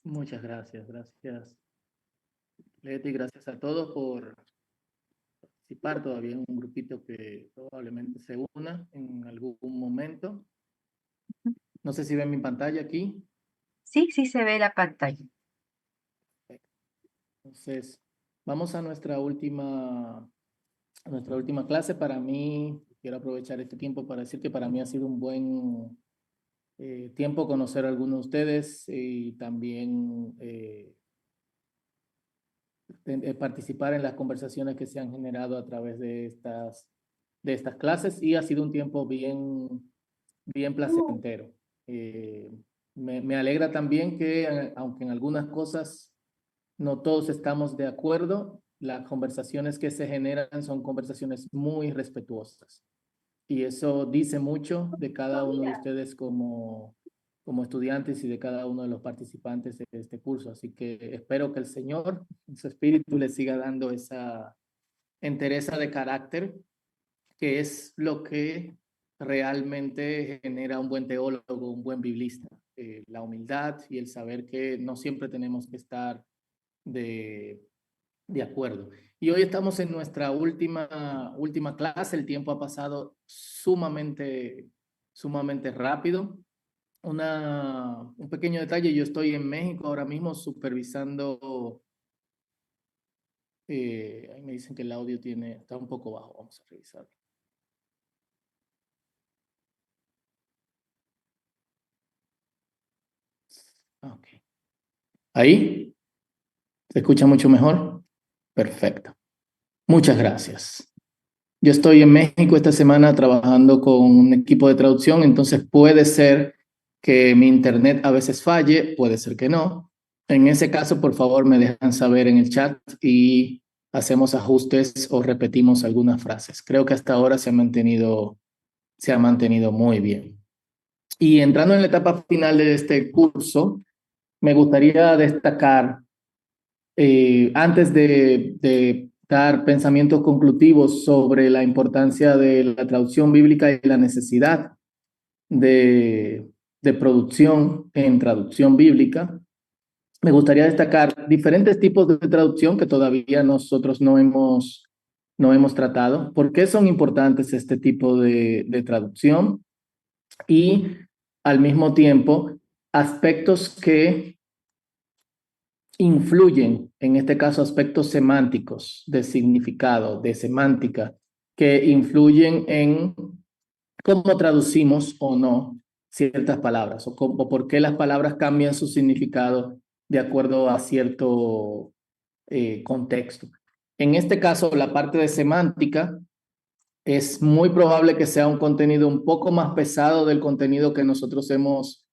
Muchas gracias, gracias Leti, gracias a todos por participar. Todavía en un grupito que probablemente se una en algún momento. No sé si ven mi pantalla aquí. Sí, sí se ve la pantalla. Entonces, vamos a nuestra última clase. Para mí, quiero aprovechar este tiempo para decir que para mí ha sido un buen tiempo conocer a algunos de ustedes y también participar en las conversaciones que se han generado a través de estas clases, y ha sido un tiempo bien placentero. Me alegra también que, aunque en algunas cosas no todos estamos de acuerdo, las conversaciones que se generan son conversaciones muy respetuosas. Y eso dice mucho de cada uno de ustedes como estudiantes y de cada uno de los participantes de este curso. Así que espero que el Señor, en su espíritu, les siga dando esa entereza de carácter, que es lo que realmente genera un buen teólogo, un buen biblista. La humildad y el saber que no siempre tenemos que estar de, de acuerdo. Y hoy estamos en nuestra última clase. El tiempo ha pasado sumamente rápido. Un pequeño detalle: yo estoy en México ahora mismo supervisando. Ahí me dicen que el audio está un poco bajo. Vamos a revisarlo. Ok. ¿Ahí? ¿Se escucha mucho mejor? Perfecto. Muchas gracias. Yo estoy en México esta semana trabajando con un equipo de traducción, entonces puede ser que mi internet a veces falle, puede ser que no. En ese caso, por favor, me dejan saber en el chat y hacemos ajustes o repetimos algunas frases. Creo que hasta ahora se ha mantenido muy bien. Y entrando en la etapa final de este curso, me gustaría destacar, antes de dar pensamientos conclusivos sobre la importancia de la traducción bíblica y la necesidad de producción en traducción bíblica, me gustaría destacar diferentes tipos de traducción que todavía nosotros no hemos tratado. ¿Por qué son importantes este tipo de traducción? Y al mismo tiempo, aspectos que influyen, en este caso aspectos semánticos, de significado, de semántica, que influyen en cómo traducimos o no ciertas palabras, o por qué las palabras cambian su significado de acuerdo a cierto contexto. En este caso, la parte de semántica es muy probable que sea un contenido un poco más pesado del contenido que nosotros hemos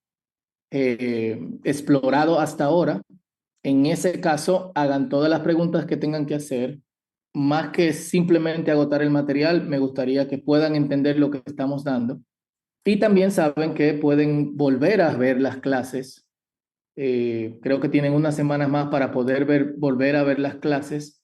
explorado hasta ahora. En ese caso, hagan todas las preguntas que tengan que hacer. Más que simplemente agotar el material, me gustaría que puedan entender lo que estamos dando. Y también saben que pueden volver a ver las clases. Creo que tienen unas semanas más para poder volver a ver las clases.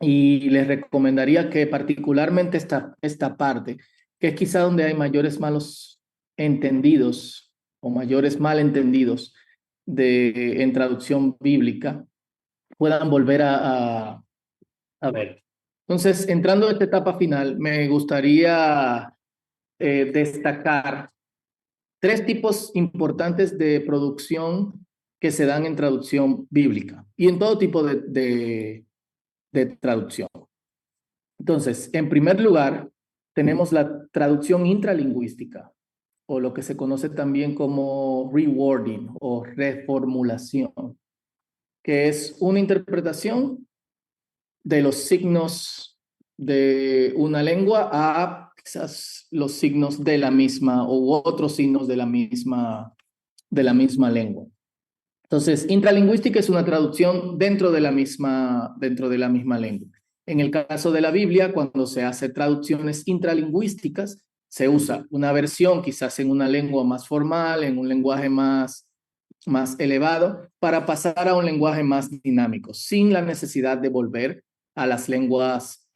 Y les recomendaría que particularmente esta parte, que es quizá donde hay mayores malos entendidos o mayores malentendidos en traducción bíblica, puedan volver a ver. Entonces, entrando a esta etapa final, me gustaría destacar tres tipos importantes de producción que se dan en traducción bíblica y en todo tipo de traducción. Entonces, en primer lugar, tenemos la traducción intralingüística, o lo que se conoce también como rewording o reformulación, que es una interpretación de los signos de una lengua a quizás los signos de la misma u otros signos de la misma lengua. Entonces, intralingüística es una traducción dentro de la misma lengua. En el caso de la Biblia, cuando se hace traducciones intralingüísticas, se usa una versión quizás en una lengua más formal, en un lenguaje más elevado, para pasar a un lenguaje más dinámico, sin la necesidad de volver a las lenguas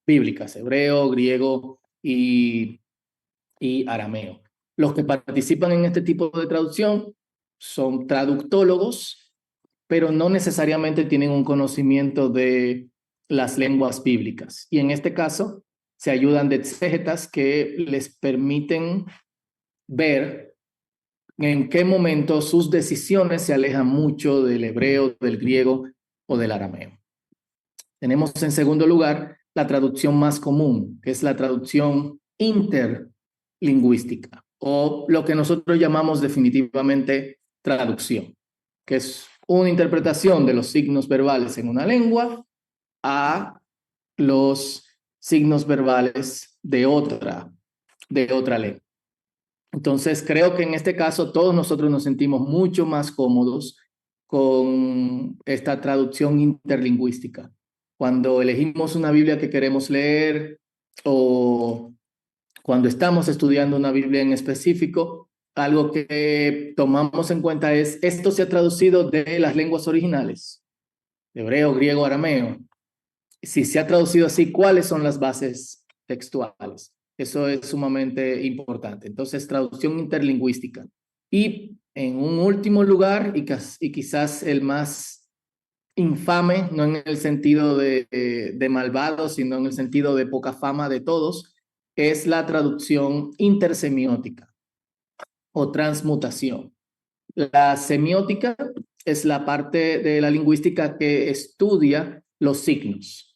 bíblicas, hebreo, griego y arameo. Los que participan en este tipo de traducción son traductólogos pero no necesariamente tienen un conocimiento de las lenguas bíblicas. Y en este caso, se ayudan de exégetas que les permiten ver en qué momento sus decisiones se alejan mucho del hebreo, del griego o del arameo. Tenemos en segundo lugar la traducción más común, que es la traducción interlingüística, o lo que nosotros llamamos definitivamente traducción, que es una interpretación de los signos verbales en una lengua a los signos verbales de otra lengua. Entonces, creo que en este caso todos nosotros nos sentimos mucho más cómodos con esta traducción interlingüística. Cuando elegimos una Biblia que queremos leer o cuando estamos estudiando una Biblia en específico, algo que tomamos en cuenta es, esto se ha traducido de las lenguas originales, hebreo, griego, arameo. Si se ha traducido así, ¿cuáles son las bases textuales? Eso es sumamente importante. Entonces, traducción interlingüística. Y en un último lugar, y quizás el más infame, no en el sentido de malvado, sino en el sentido de poca fama de todos, es la traducción intersemiótica o transmutación. La semiótica es la parte de la lingüística que estudia los signos.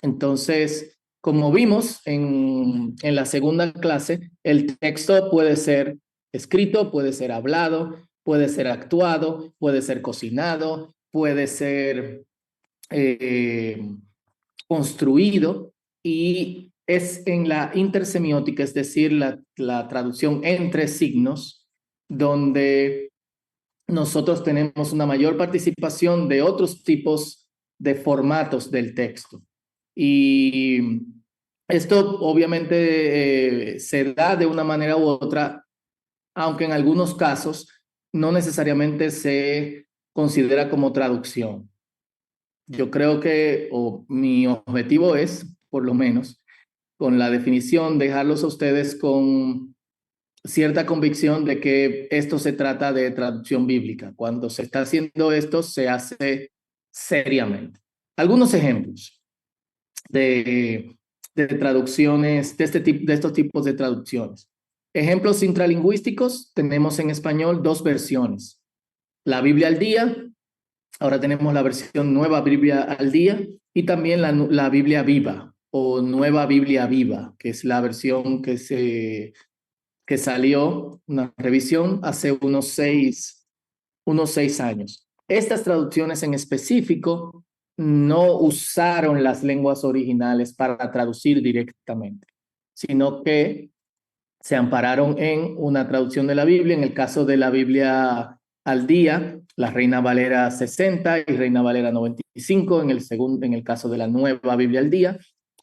Entonces, como vimos en la segunda clase, el texto puede ser escrito, puede ser hablado, puede ser actuado, puede ser cocinado, puede ser construido, y es en la intersemiótica, es decir, la traducción entre signos, donde nosotros tenemos una mayor participación de otros tipos de formatos del texto. Y esto obviamente se da de una manera u otra, aunque en algunos casos no necesariamente se considera como traducción. Yo creo que, o mi objetivo es, por lo menos, con la definición, dejarlos a ustedes con cierta convicción de que esto se trata de traducción bíblica. Cuando se está haciendo esto, se hace seriamente. Algunos ejemplos de traducciones, de estos tipos de traducciones. Ejemplos intralingüísticos, tenemos en español dos versiones. La Biblia al día, ahora tenemos la versión Nueva Biblia al día, y también la Biblia viva o Nueva Biblia viva, que es la versión que salió, una revisión, hace unos seis años. Estas traducciones en específico no usaron las lenguas originales para traducir directamente, sino que se ampararon en una traducción de la Biblia. En el caso de la Biblia al día, la Reina Valera 60 y Reina Valera 95, en el caso de la Nueva Biblia al día,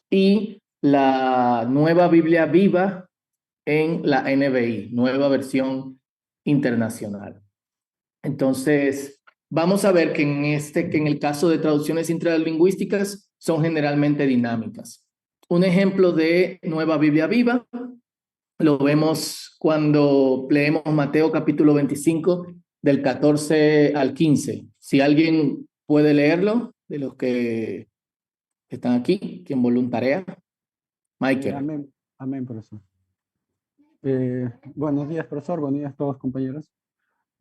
y la Nueva Biblia viva en la NBI, Nueva Versión Internacional. Entonces, vamos a ver que que en el caso de traducciones intralingüísticas son generalmente dinámicas. Un ejemplo de Nueva Biblia Viva lo vemos cuando leemos Mateo capítulo 25 del 14 al 15. Si alguien puede leerlo, de los que están aquí, quien voluntarea. Michael. Amén, amén, profesor. Buenos días, profesor. Buenos días a todos, compañeros.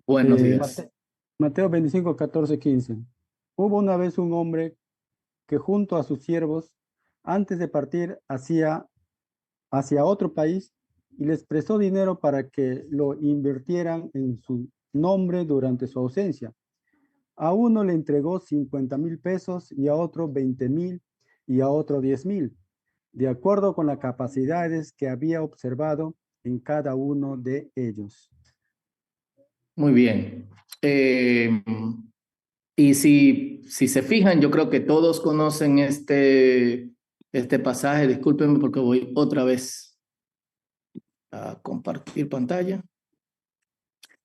Buenos días. Mateo 25, 14, 15. Hubo una vez un hombre que junto a sus siervos, antes de partir hacia otro país, y les prestó dinero para que lo invirtieran en su nombre durante su ausencia. A uno le entregó 50,000 pesos y a otro 20,000 y a otro 10,000, de acuerdo con las capacidades que había observado en cada uno de ellos. Muy bien. Y si se fijan, yo creo que todos conocen este pasaje. Discúlpenme porque voy otra vez a compartir pantalla.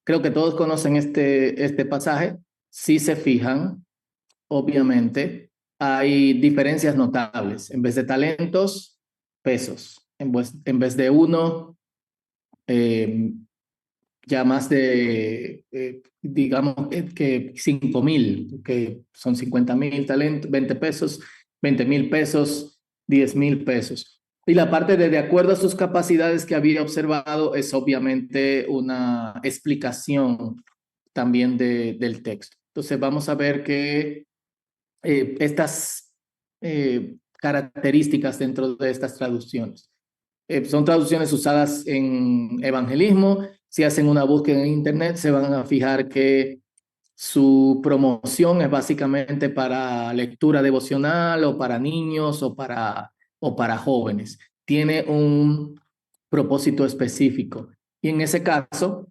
Creo que todos conocen este pasaje. Si se fijan, obviamente, hay diferencias notables. En vez de talentos, pesos. En vez de uno, ya más de, digamos, que 5,000, que son 50,000 talentos, 20 pesos, 20,000 pesos, 10,000 pesos. Y la parte de acuerdo a sus capacidades que había observado es obviamente una explicación también del texto. Entonces vamos a ver que estas características dentro de estas traducciones. Son traducciones usadas en evangelismo. Si hacen una búsqueda en internet, se van a fijar que su promoción es básicamente para lectura devocional o para niños o para jóvenes. Tiene un propósito específico. Y en ese caso,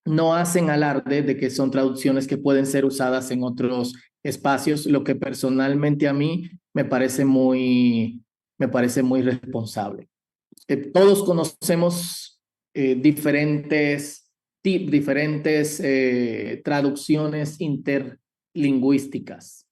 no hacen alarde de que son traducciones que pueden ser usadas en otros espacios, lo que personalmente a mí me parece muy responsable. Todos conocemos diferentes traducciones interlingüísticas.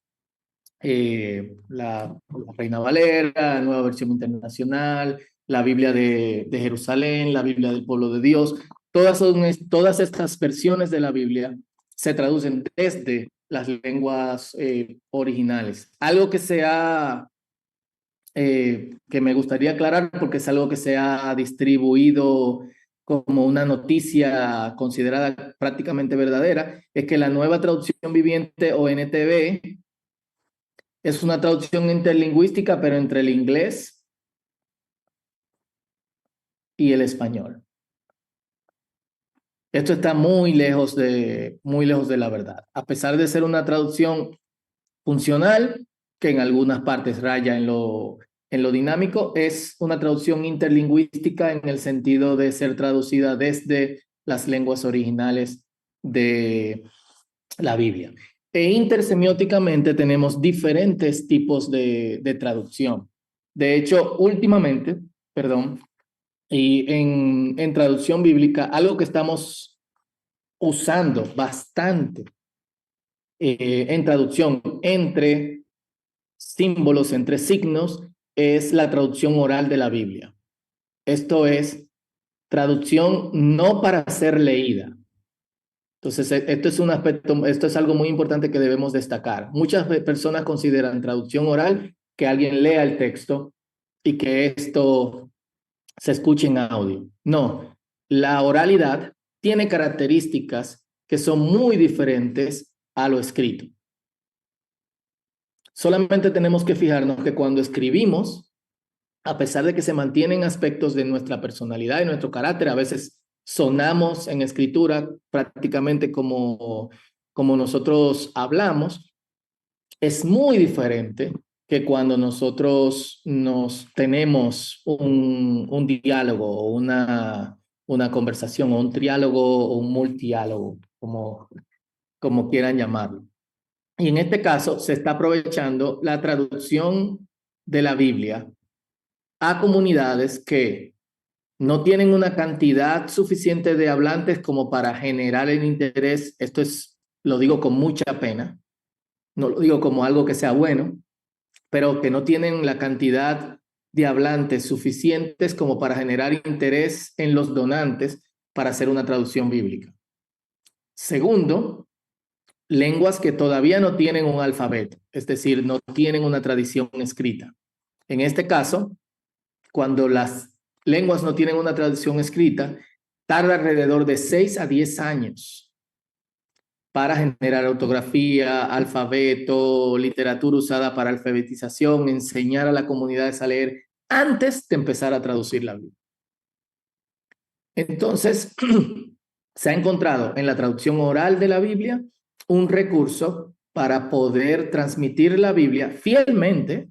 La Reina Valera, la Nueva Versión Internacional, la Biblia de Jerusalén, la Biblia del Pueblo de Dios. Todas estas versiones de la Biblia se traducen desde las lenguas originales. Algo que me gustaría aclarar, porque es algo que se ha distribuido como una noticia considerada prácticamente verdadera, es que la nueva traducción viviente o NTV es una traducción interlingüística, pero entre el inglés y el español. Esto está muy lejos de la verdad. A pesar de ser una traducción funcional, que en algunas partes raya en lo dinámico, es una traducción interlingüística en el sentido de ser traducida desde las lenguas originales de la Biblia. E intersemióticamente tenemos diferentes tipos de traducción. De hecho, últimamente, perdón, y en traducción bíblica, algo que estamos usando bastante en traducción entre símbolos, entre signos, es la traducción oral de la Biblia. Esto es traducción no para ser leída. Entonces, esto es algo muy importante que debemos destacar. Muchas personas consideran traducción oral que alguien lea el texto y que esto se escuche en audio. No, la oralidad tiene características que son muy diferentes a lo escrito. Solamente tenemos que fijarnos que cuando escribimos, a pesar de que se mantienen aspectos de nuestra personalidad y nuestro carácter, a veces sonamos en escritura prácticamente como nosotros hablamos, es muy diferente que cuando nosotros nos tenemos un diálogo o una conversación o un triálogo o un multiálogo, como quieran llamarlo. Y en este caso se está aprovechando la traducción de la Biblia a comunidades que no tienen una cantidad suficiente de hablantes como para generar el interés. Lo digo con mucha pena, no lo digo como algo que sea bueno, pero que no tienen la cantidad de hablantes suficientes como para generar interés en los donantes para hacer una traducción bíblica. Segundo, lenguas que todavía no tienen un alfabeto, es decir, no tienen una tradición escrita. En este caso, cuando las lenguas no tienen una tradición escrita, tarda alrededor de 6 a 10 años para generar ortografía, alfabeto, literatura usada para alfabetización, enseñar a las comunidades a leer antes de empezar a traducir la Biblia. Entonces, se ha encontrado en la traducción oral de la Biblia un recurso para poder transmitir la Biblia fielmente.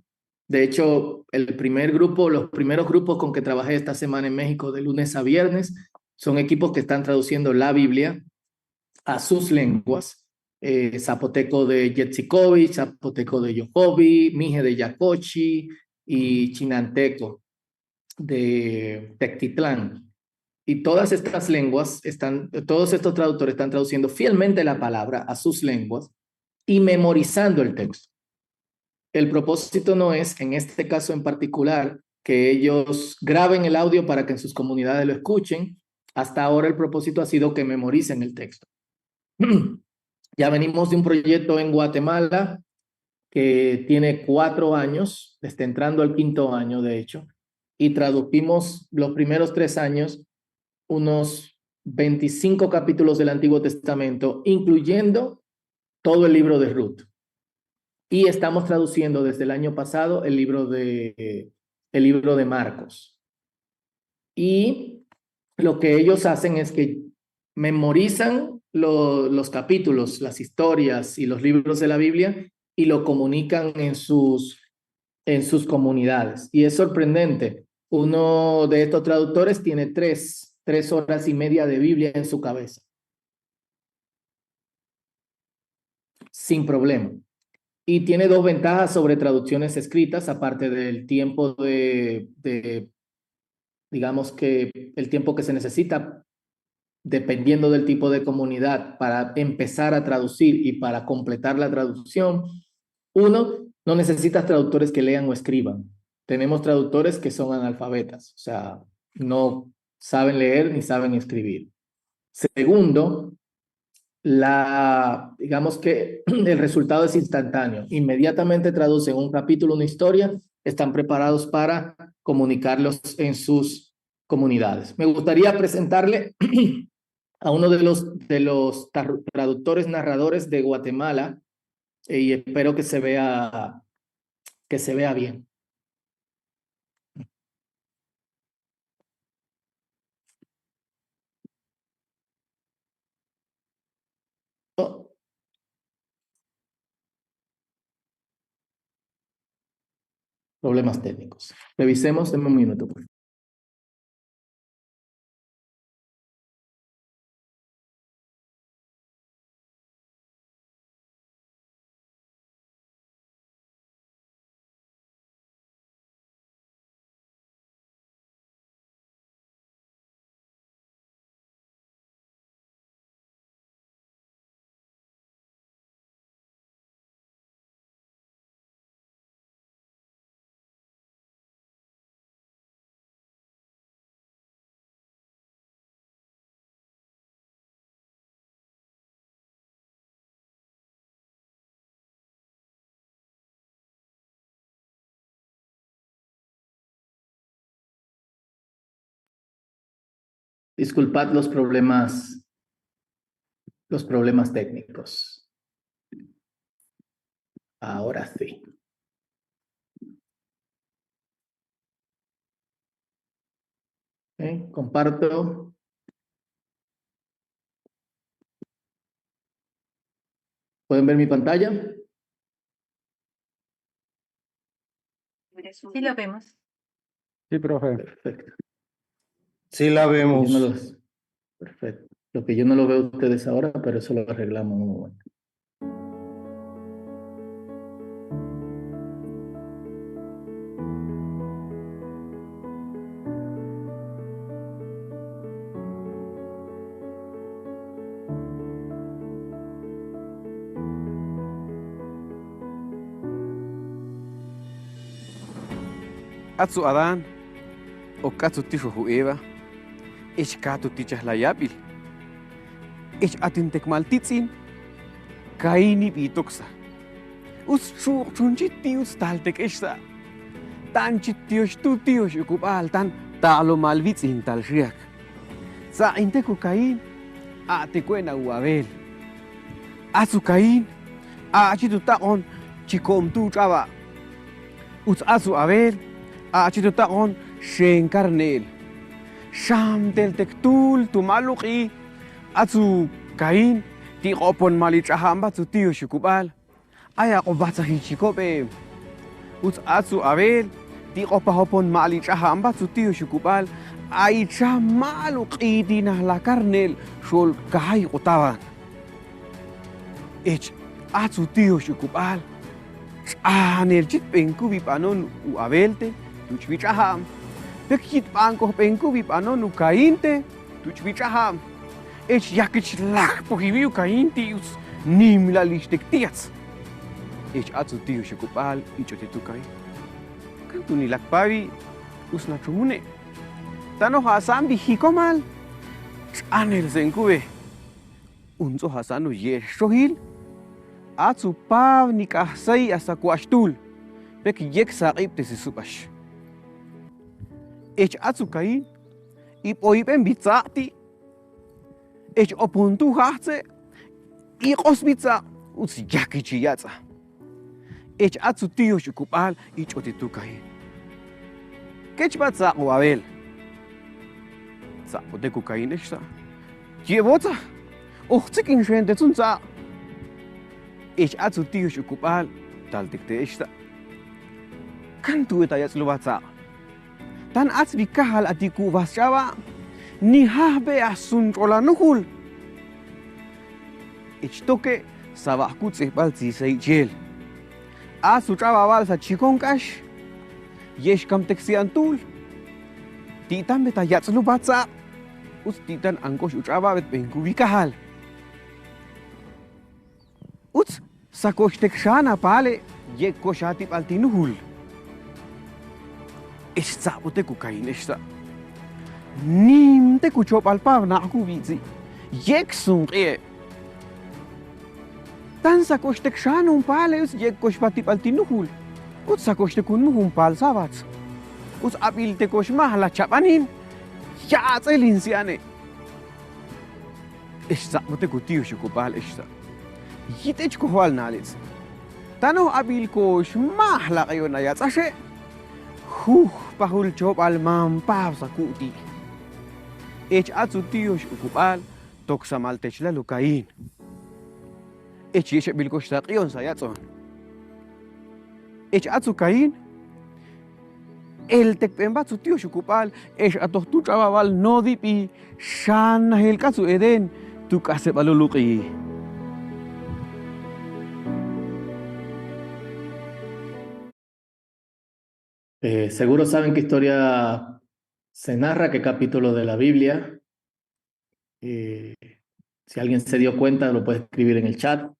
De hecho, los primeros grupos con que trabajé esta semana en México, de lunes a viernes, son equipos que están traduciendo la Biblia a sus lenguas. Zapoteco de Yetzikovic, Zapoteco de Yohovi, Mije de Yacochi y Chinanteco de Tectitlán. Y todas estas lenguas todos estos traductores están traduciendo fielmente la palabra a sus lenguas y memorizando el texto. El propósito no es, en este caso en particular, que ellos graben el audio para que en sus comunidades lo escuchen Hasta ahora el propósito ha sido que memoricen el texto. Ya venimos de un proyecto en Guatemala que tiene 4 años, está entrando al 5.º año, de hecho, y tradujimos los primeros 3 años unos 25 capítulos del Antiguo Testamento, incluyendo todo el libro de Ruth. Y estamos traduciendo desde el año pasado el libro de Marcos. Y lo que ellos hacen es que memorizan los capítulos, las historias y los libros de la Biblia y lo comunican en sus comunidades. Y es sorprendente. Uno de estos traductores tiene 3 horas y media de Biblia en su cabeza. Sin problema. Y tiene 2 ventajas sobre traducciones escritas, aparte del tiempo digamos que el tiempo que se necesita, dependiendo del tipo de comunidad, para empezar a traducir y para completar la traducción. Uno, no necesitas traductores que lean o escriban. Tenemos traductores que son analfabetas, o sea, no saben leer ni saben escribir. Segundo, digamos que el resultado es instantáneo. Inmediatamente traducen un capítulo, una historia, están preparados para comunicarlos en sus comunidades. Me gustaría presentarle a uno de los traductores narradores de Guatemala y espero que se vea bien. Oh. Problemas técnicos. Revisemos, denme un minuto, por favor. Disculpad los problemas técnicos. Ahora sí. Comparto. ¿Pueden ver mi pantalla? Sí lo vemos. Sí, profe. Perfecto. Sí la vemos. Perfecto. Lo que yo no lo veo a ustedes ahora, pero eso lo arreglamos en un momento. Atsu Adán, o katsu tisho Eva, ich katu tichas la yapil, ich atintek maltitzin, kaini bitoxa, us chunchitius taltek esa, tan chitios tutios ukupal tan talo malvitzin tal shiak, sa inteku kain, atecuena uabel, atsu kain, achitu taon, chikom tu chava, us atsu abel, achito taon shen carnel sham del tektul tu maluqi atsu kain ti qopon malichahamba tu tio shukubal aya qobatsa hichikope ut atsu abel ti qopa hopon malichahamba tu tio shukubal ay chamaluqi dina la carnel shol kai qotaban ech atsu tio shukubal anel chit penku bipanon u abelte tuchvichaham pekit banko penku bipano kainte tuchvichaham ech yakich lak pohibiu kainti us nimla listektiats ech atsu tiu shukupal ichote tukai kantu ni lakpavi us na chumune tano hasam bi hikomal Anel senkube. Unzo hasanu yesh shohil. Atsu pav nikahsai asa kuashtul. Pek yek saqib tesisupash. Ech atsu kain. Ipoipen bitzati. Ech opuntu hahtse. Iqos bitza. Uts yakichi yatsa. Ech atsu tío shukupal ich otitu kain. Kech batza wabel. Sa poteku kain eshsa. Yevotza. Ochtsikin shente tsunza. Ech atsu tío shukupal tal tikte eshsa. Kantu eta yatslubatza. Tan atsbi kahal atiku vasyaba. Ni hahbe asun cholanuhul. Ech toke sabahkutse balzi seichel. Asu chababal sa chikonkash. Yesh kam teksiantul. Titan beta yatslubatza. Us titan angkosh uchababet benkubi kahal. Uts sakosh tekshana pale yek koshati paltinuhul. Esta bote kukain esta. Nim te kuchop alpav na kubizi. Yek sunqie. Tan sakosh tekshana un pale us yek koshpati paltinuhul. Uts sakosh tekun pal sabats. Us abil te kosh mahla chapanin. Ya tselinsiane. Esta bote kutiu shukupal esta. Yitech kohwal nalits. Tano abil kosh mahla kayo na yatsashe. Pahul chop al mampav sa kuti. Ech atsu tiyos ukupal tok sa maltech la lukain. Ech yeshe bilkosh taqion sa yatson. Ech atsu kain. El tekpemba su tiyos ukupal ech atoh tu chababal no dipi shan hel katsu eden tu kase baluluqi. Seguro saben qué historia se narra, qué capítulo de la Biblia. Si alguien se dio cuenta, lo puede escribir en el chat.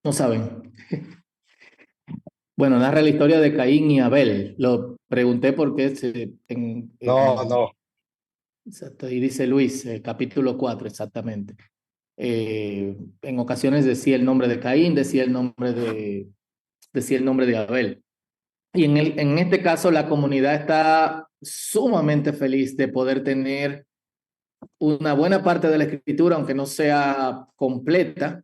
No saben. Bueno, narra la historia de Caín y Abel. Lo pregunté porque No. Exacto, y dice Luis, capítulo 4, exactamente. En ocasiones decía el nombre de Caín, decía el nombre de Abel. Y en este caso la comunidad está sumamente feliz de poder tener una buena parte de la escritura, aunque no sea completa,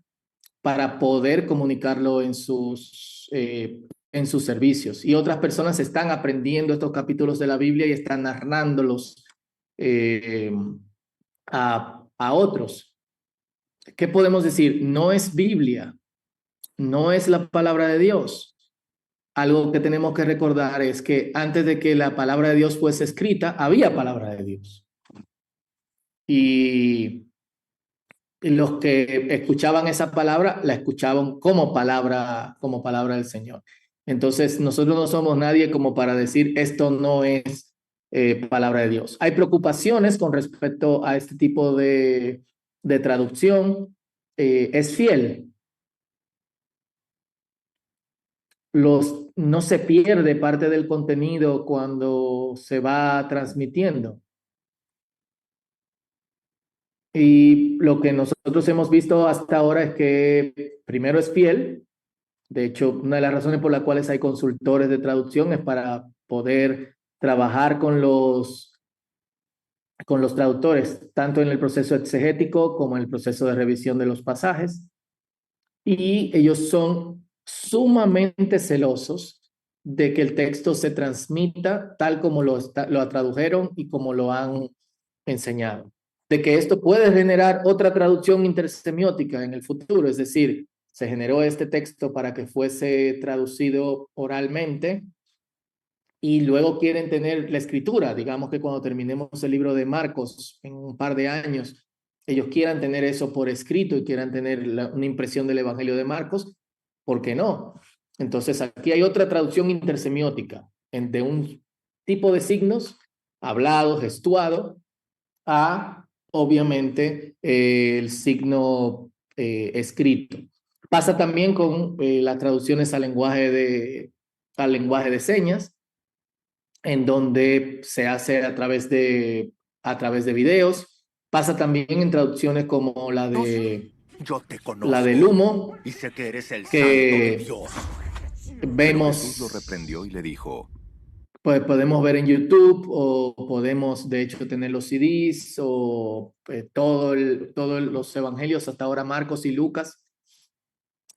para poder comunicarlo en sus servicios. Y otras personas están aprendiendo estos capítulos de la Biblia y están narrándolos a otros. ¿Qué podemos decir? No es Biblia, no es la palabra de Dios. Algo que tenemos que recordar es que antes de que la palabra de Dios fuese escrita, había palabra de Dios. Y los que escuchaban esa palabra, la escuchaban como palabra del Señor. Entonces, nosotros no somos nadie como para decir esto no es palabra de Dios. Hay preocupaciones con respecto a este tipo de traducción. Es fiel. No se pierde parte del contenido cuando se va transmitiendo. Y lo que nosotros hemos visto hasta ahora es que primero es fiel. De hecho, una de las razones por las cuales hay consultores de traducción es para poder trabajar con los traductores, tanto en el proceso exegético como en el proceso de revisión de los pasajes. Y ellos son sumamente celosos de que el texto se transmita tal como lo tradujeron y como lo han enseñado. De que esto puede generar otra traducción intersemiótica en el futuro, es decir, se generó este texto para que fuese traducido oralmente y luego quieren tener la escritura. Digamos que cuando terminemos el libro de Marcos en un par de años, ellos quieran tener eso por escrito y quieran tener una impresión del Evangelio de Marcos, ¿por qué no? Entonces, aquí hay otra traducción intersemiótica de un tipo de signos, hablado, gestuado, a, obviamente, el signo escrito. Pasa también con las traducciones al lenguaje de señas, en donde se hace a través de videos. Pasa también en traducciones como Yo te conozco. la del humo, Y sé que eres el que santo de Dios. Pero Jesús lo vemos, reprendió y le dijo: pues podemos ver en YouTube, o podemos de hecho tener los CDs, o todos los evangelios, hasta ahora Marcos y Lucas,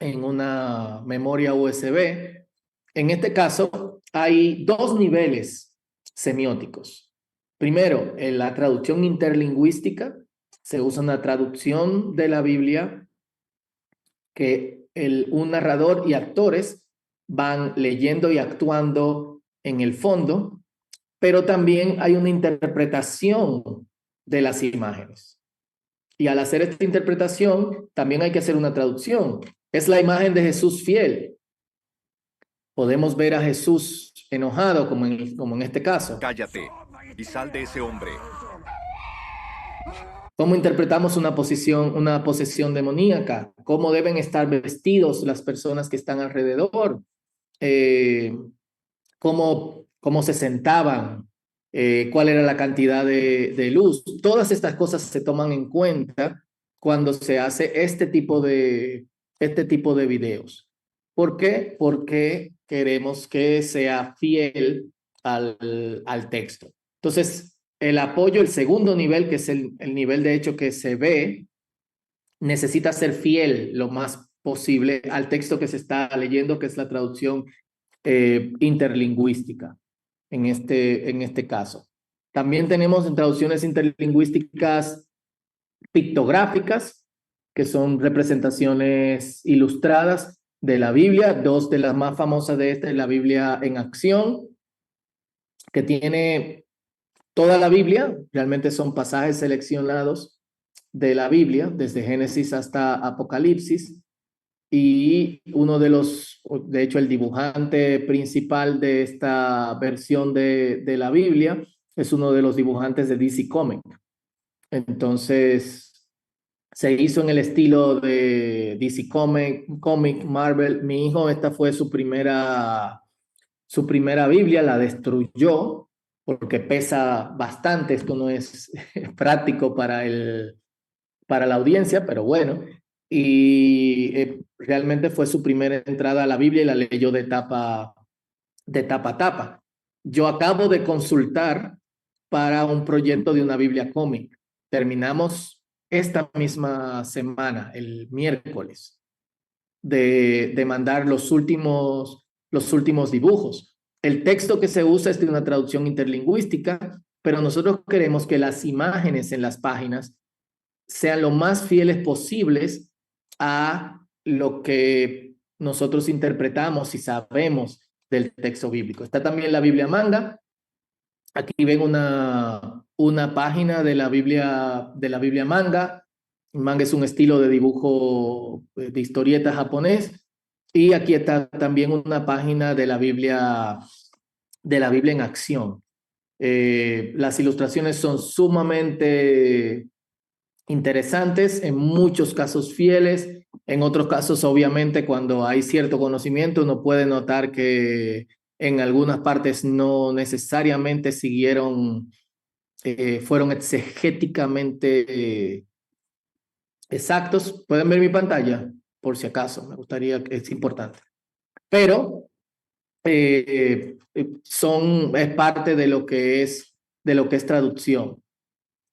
en una memoria USB. En este caso, hay dos niveles semióticos. Primero, en la traducción interlingüística, se usa una traducción de la Biblia que un narrador y actores van leyendo y actuando en el fondo, pero también hay una interpretación de las imágenes. Y al hacer esta interpretación, también hay que hacer una traducción. Es la imagen de Jesús fiel. Podemos ver a Jesús enojado, como en este caso. Cállate y sal de ese hombre. ¿Cómo interpretamos una posesión demoníaca? ¿Cómo deben estar vestidos las personas que están alrededor? ¿Cómo se sentaban? ¿Cuál era la cantidad de luz? Todas estas cosas se toman en cuenta cuando se hace este tipo de videos. ¿Por qué? Porque queremos que sea fiel al texto. Entonces, el apoyo, el segundo nivel, que es el nivel de hecho que se ve, necesita ser fiel lo más posible al texto que se está leyendo, que es la traducción interlingüística en este caso. También tenemos traducciones interlingüísticas pictográficas, que son representaciones ilustradas de la Biblia. Dos de las más famosas de esta es la Biblia en Acción, que tiene toda la Biblia, realmente son pasajes seleccionados de la Biblia, desde Génesis hasta Apocalipsis, y de hecho, el dibujante principal de esta versión de la Biblia es uno de los dibujantes de DC Comics. Entonces, se hizo en el estilo de DC Comic, Marvel. Mi hijo, esta fue su primera Biblia, la destruyó porque pesa bastante. Esto no es práctico para la audiencia, pero bueno. Y realmente fue su primera entrada a la Biblia y la leyó de tapa a tapa. Yo acabo de consultar para un proyecto de una Biblia cómic. Terminamos esta misma semana, el miércoles, de mandar los últimos dibujos. El texto que se usa es de una traducción interlingüística, pero nosotros queremos que las imágenes en las páginas sean lo más fieles posibles a lo que nosotros interpretamos y sabemos del texto bíblico. Está también la Biblia Manga. Aquí ven una página de la Biblia Manga. Manga es un estilo de dibujo de historieta japonés. Y aquí está también una página de la Biblia en Acción. Las ilustraciones son sumamente interesantes, en muchos casos fieles, en otros casos obviamente cuando hay cierto conocimiento uno puede notar que en algunas partes no necesariamente fueron exegéticamente exactos. ¿Pueden ver mi pantalla? Por si acaso, me gustaría, es importante. Pero es parte de lo que es traducción.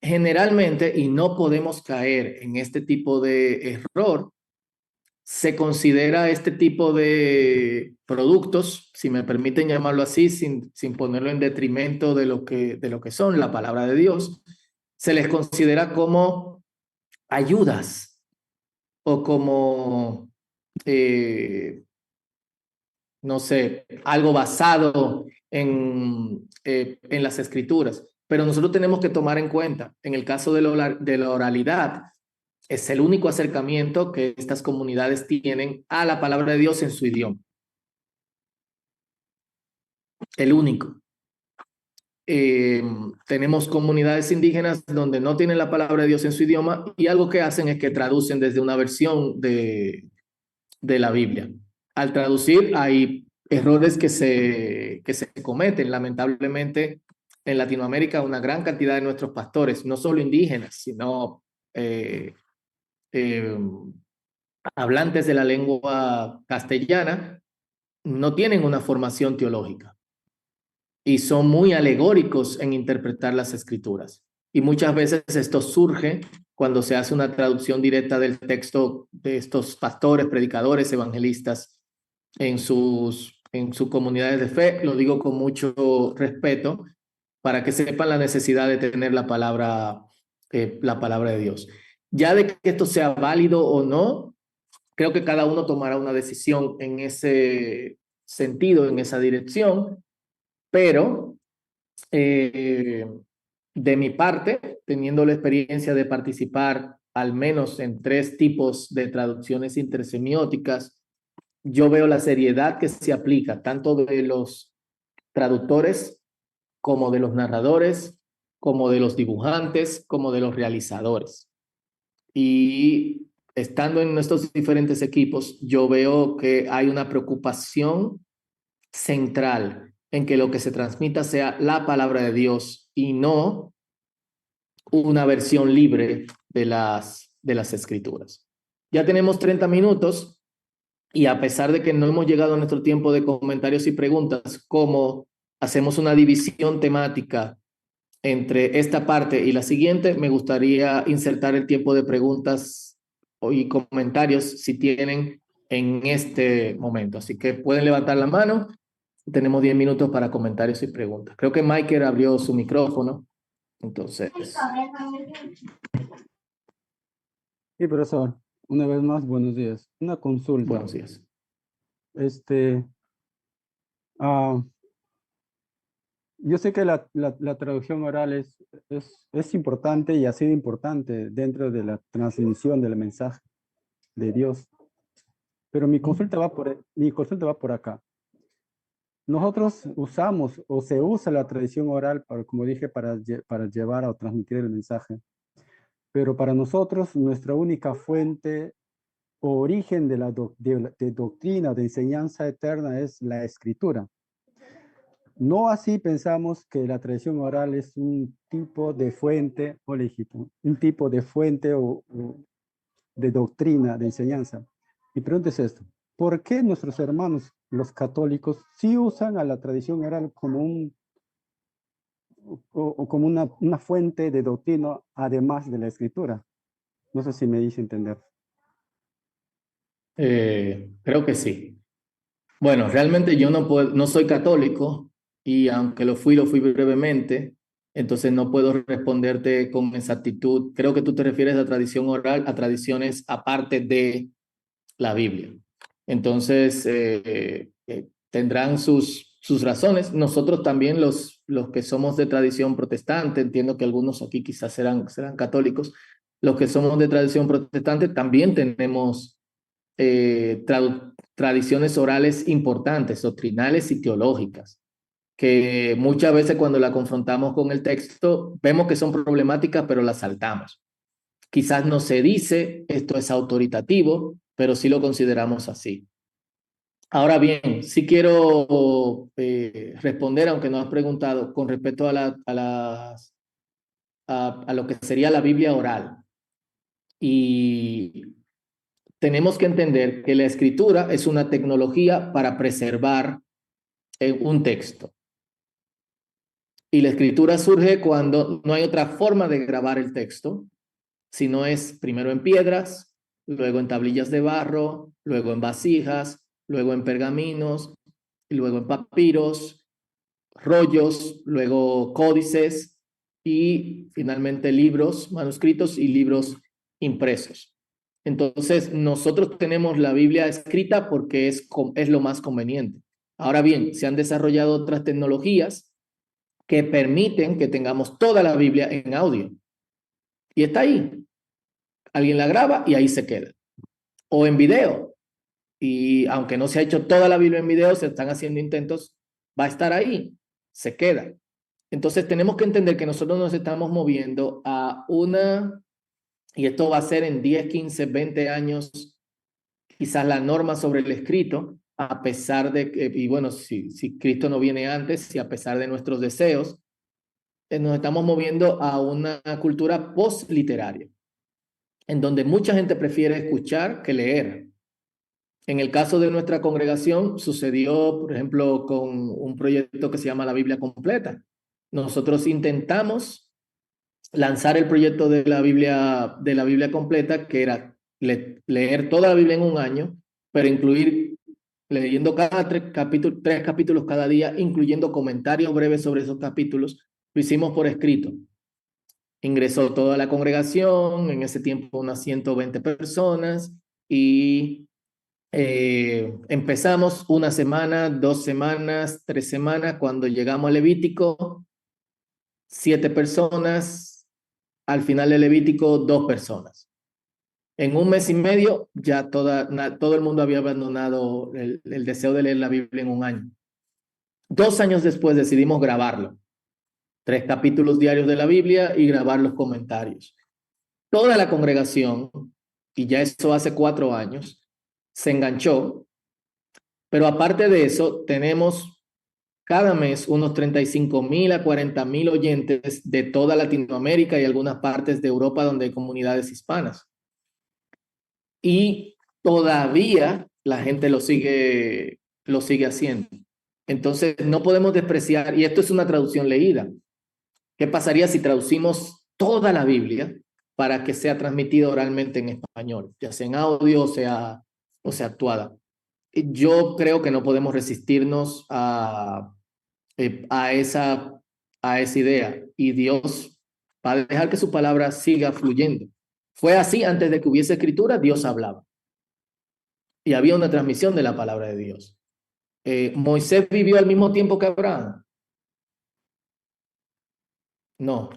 Generalmente, y no podemos caer en este tipo de error, se considera este tipo de productos, si me permiten llamarlo así, sin ponerlo en detrimento de lo que son la palabra de Dios, se les considera como ayudas o como, no sé, algo basado en las escrituras. Pero nosotros tenemos que tomar en cuenta, en el caso de la oralidad, es el único acercamiento que estas comunidades tienen a la palabra de Dios en su idioma. el único. Tenemos comunidades indígenas donde no tienen la palabra de Dios en su idioma y algo que hacen es que traducen desde una versión de la Biblia. Al traducir hay errores que se cometen. Lamentablemente, en Latinoamérica una gran cantidad de nuestros pastores, no solo indígenas, sino eh, eh, hablantes de la lengua castellana, no tienen una formación teológica y son muy alegóricos en interpretar las escrituras. Y muchas veces esto surge cuando se hace una traducción directa del texto de estos pastores, predicadores, evangelistas en sus comunidades de fe. Lo digo con mucho respeto para que sepan la necesidad de tener la palabra de Dios. Ya de que esto sea válido o no, creo que cada uno tomará una decisión en ese sentido, en esa dirección, pero de mi parte, teniendo la experiencia de participar al menos en 3 tipos de traducciones intersemióticas, yo veo la seriedad que se aplica tanto de los traductores como de los narradores, como de los dibujantes, como de los realizadores. Y estando en estos diferentes equipos, yo veo que hay una preocupación central en que lo que se transmita sea la palabra de Dios y no una versión libre de las escrituras. Ya tenemos 30 minutos y a pesar de que no hemos llegado a nuestro tiempo de comentarios y preguntas, como hacemos una división temática entre esta parte y la siguiente, me gustaría insertar el tiempo de preguntas y comentarios si tienen en este momento. Así que pueden levantar la mano. Tenemos 10 minutos para comentarios y preguntas. Creo que Michael abrió su micrófono. Entonces, Sí, profesor, una vez más, buenos días. Una consulta. buenos días. Yo sé que la traducción oral es importante y ha sido importante dentro de la transmisión del mensaje de Dios. Pero mi consulta va por acá. Nosotros usamos o se usa la tradición oral, como dije, para llevar o transmitir el mensaje. Pero para nosotros, nuestra única fuente o origen de doctrina, de enseñanza eterna es la escritura. No así pensamos que la tradición oral es un tipo de fuente, o legítimo, un tipo de fuente o de doctrina, de enseñanza. Mi pregunta es esto: ¿por qué nuestros hermanos, los católicos, sí usan a la tradición oral como como una fuente de doctrina, además de la escritura? No sé si me hice entender. Creo que sí. Bueno, realmente yo no soy católico y aunque lo fui brevemente, entonces no puedo responderte con exactitud. Creo que tú te refieres a tradición oral, a tradiciones aparte de la Biblia. Entonces, tendrán sus razones. Nosotros también, los que somos de tradición protestante, entiendo que algunos aquí quizás serán católicos, los que somos de tradición protestante también tenemos tradiciones orales importantes, doctrinales y teológicas, que muchas veces cuando la confrontamos con el texto, vemos que son problemáticas, pero las saltamos. Quizás no se dice, esto es autoritativo, pero sí lo consideramos así. Ahora bien, sí quiero responder, aunque no has preguntado, con respecto a lo que sería la Biblia oral. Y tenemos que entender que la escritura es una tecnología para preservar un texto. Y la escritura surge cuando no hay otra forma de grabar el texto, sino es primero en piedras, luego en tablillas de barro, luego en vasijas, luego en pergaminos, y luego en papiros, rollos, luego códices y finalmente libros, manuscritos y libros impresos. Entonces, nosotros tenemos la Biblia escrita porque es lo más conveniente. Ahora bien, se han desarrollado otras tecnologías que permiten que tengamos toda la Biblia en audio. Y está ahí. Alguien la graba y ahí se queda. O en video. Y aunque no se ha hecho toda la Biblia en video, se están haciendo intentos va a estar ahí, se queda. Entonces tenemos que entender que nosotros nos estamos moviendo a una, y esto va a ser en 10, 15, 20 años, quizás la norma sobre el escrito, a pesar de que, y bueno, si Cristo no viene antes, y a pesar de nuestros deseos, nos estamos moviendo a una cultura post-literaria, en donde mucha gente prefiere escuchar que leer. En el caso de nuestra congregación sucedió, por ejemplo, con un proyecto que se llama la Biblia Completa. Nosotros intentamos lanzar el proyecto de la Biblia Completa, que era leer toda la Biblia en un año, pero incluir leyendo cada tres capítulos cada día, incluyendo comentarios breves sobre esos capítulos. Lo hicimos por escrito. Ingresó toda la congregación, en ese tiempo unas 120 personas, y empezamos una semana, 2 semanas, 3 semanas. Cuando llegamos al Levítico, 7 personas. Al final del Levítico, 2 personas. En un mes y medio ya todo el mundo había abandonado el deseo de leer la Biblia en un año. 2 años después decidimos grabarlo. 3 capítulos diarios de la Biblia y grabar los comentarios. Toda la congregación, y ya eso hace 4 años, se enganchó. Pero aparte de eso, tenemos cada mes unos 35,000 a 40,000 oyentes de toda Latinoamérica y algunas partes de Europa donde hay comunidades hispanas. Y todavía la gente lo sigue haciendo. Entonces no podemos despreciar, y esto es una traducción leída. ¿Qué pasaría si traducimos toda la Biblia para que sea transmitida oralmente en español, ya sea en audio o sea actuada? Yo creo que no podemos resistirnos a esa idea, y Dios va a dejar que su palabra siga fluyendo. Fue así antes de que hubiese escritura. Dios hablaba y había una transmisión de la palabra de Dios. ¿Moisés vivió al mismo tiempo que Abraham? No.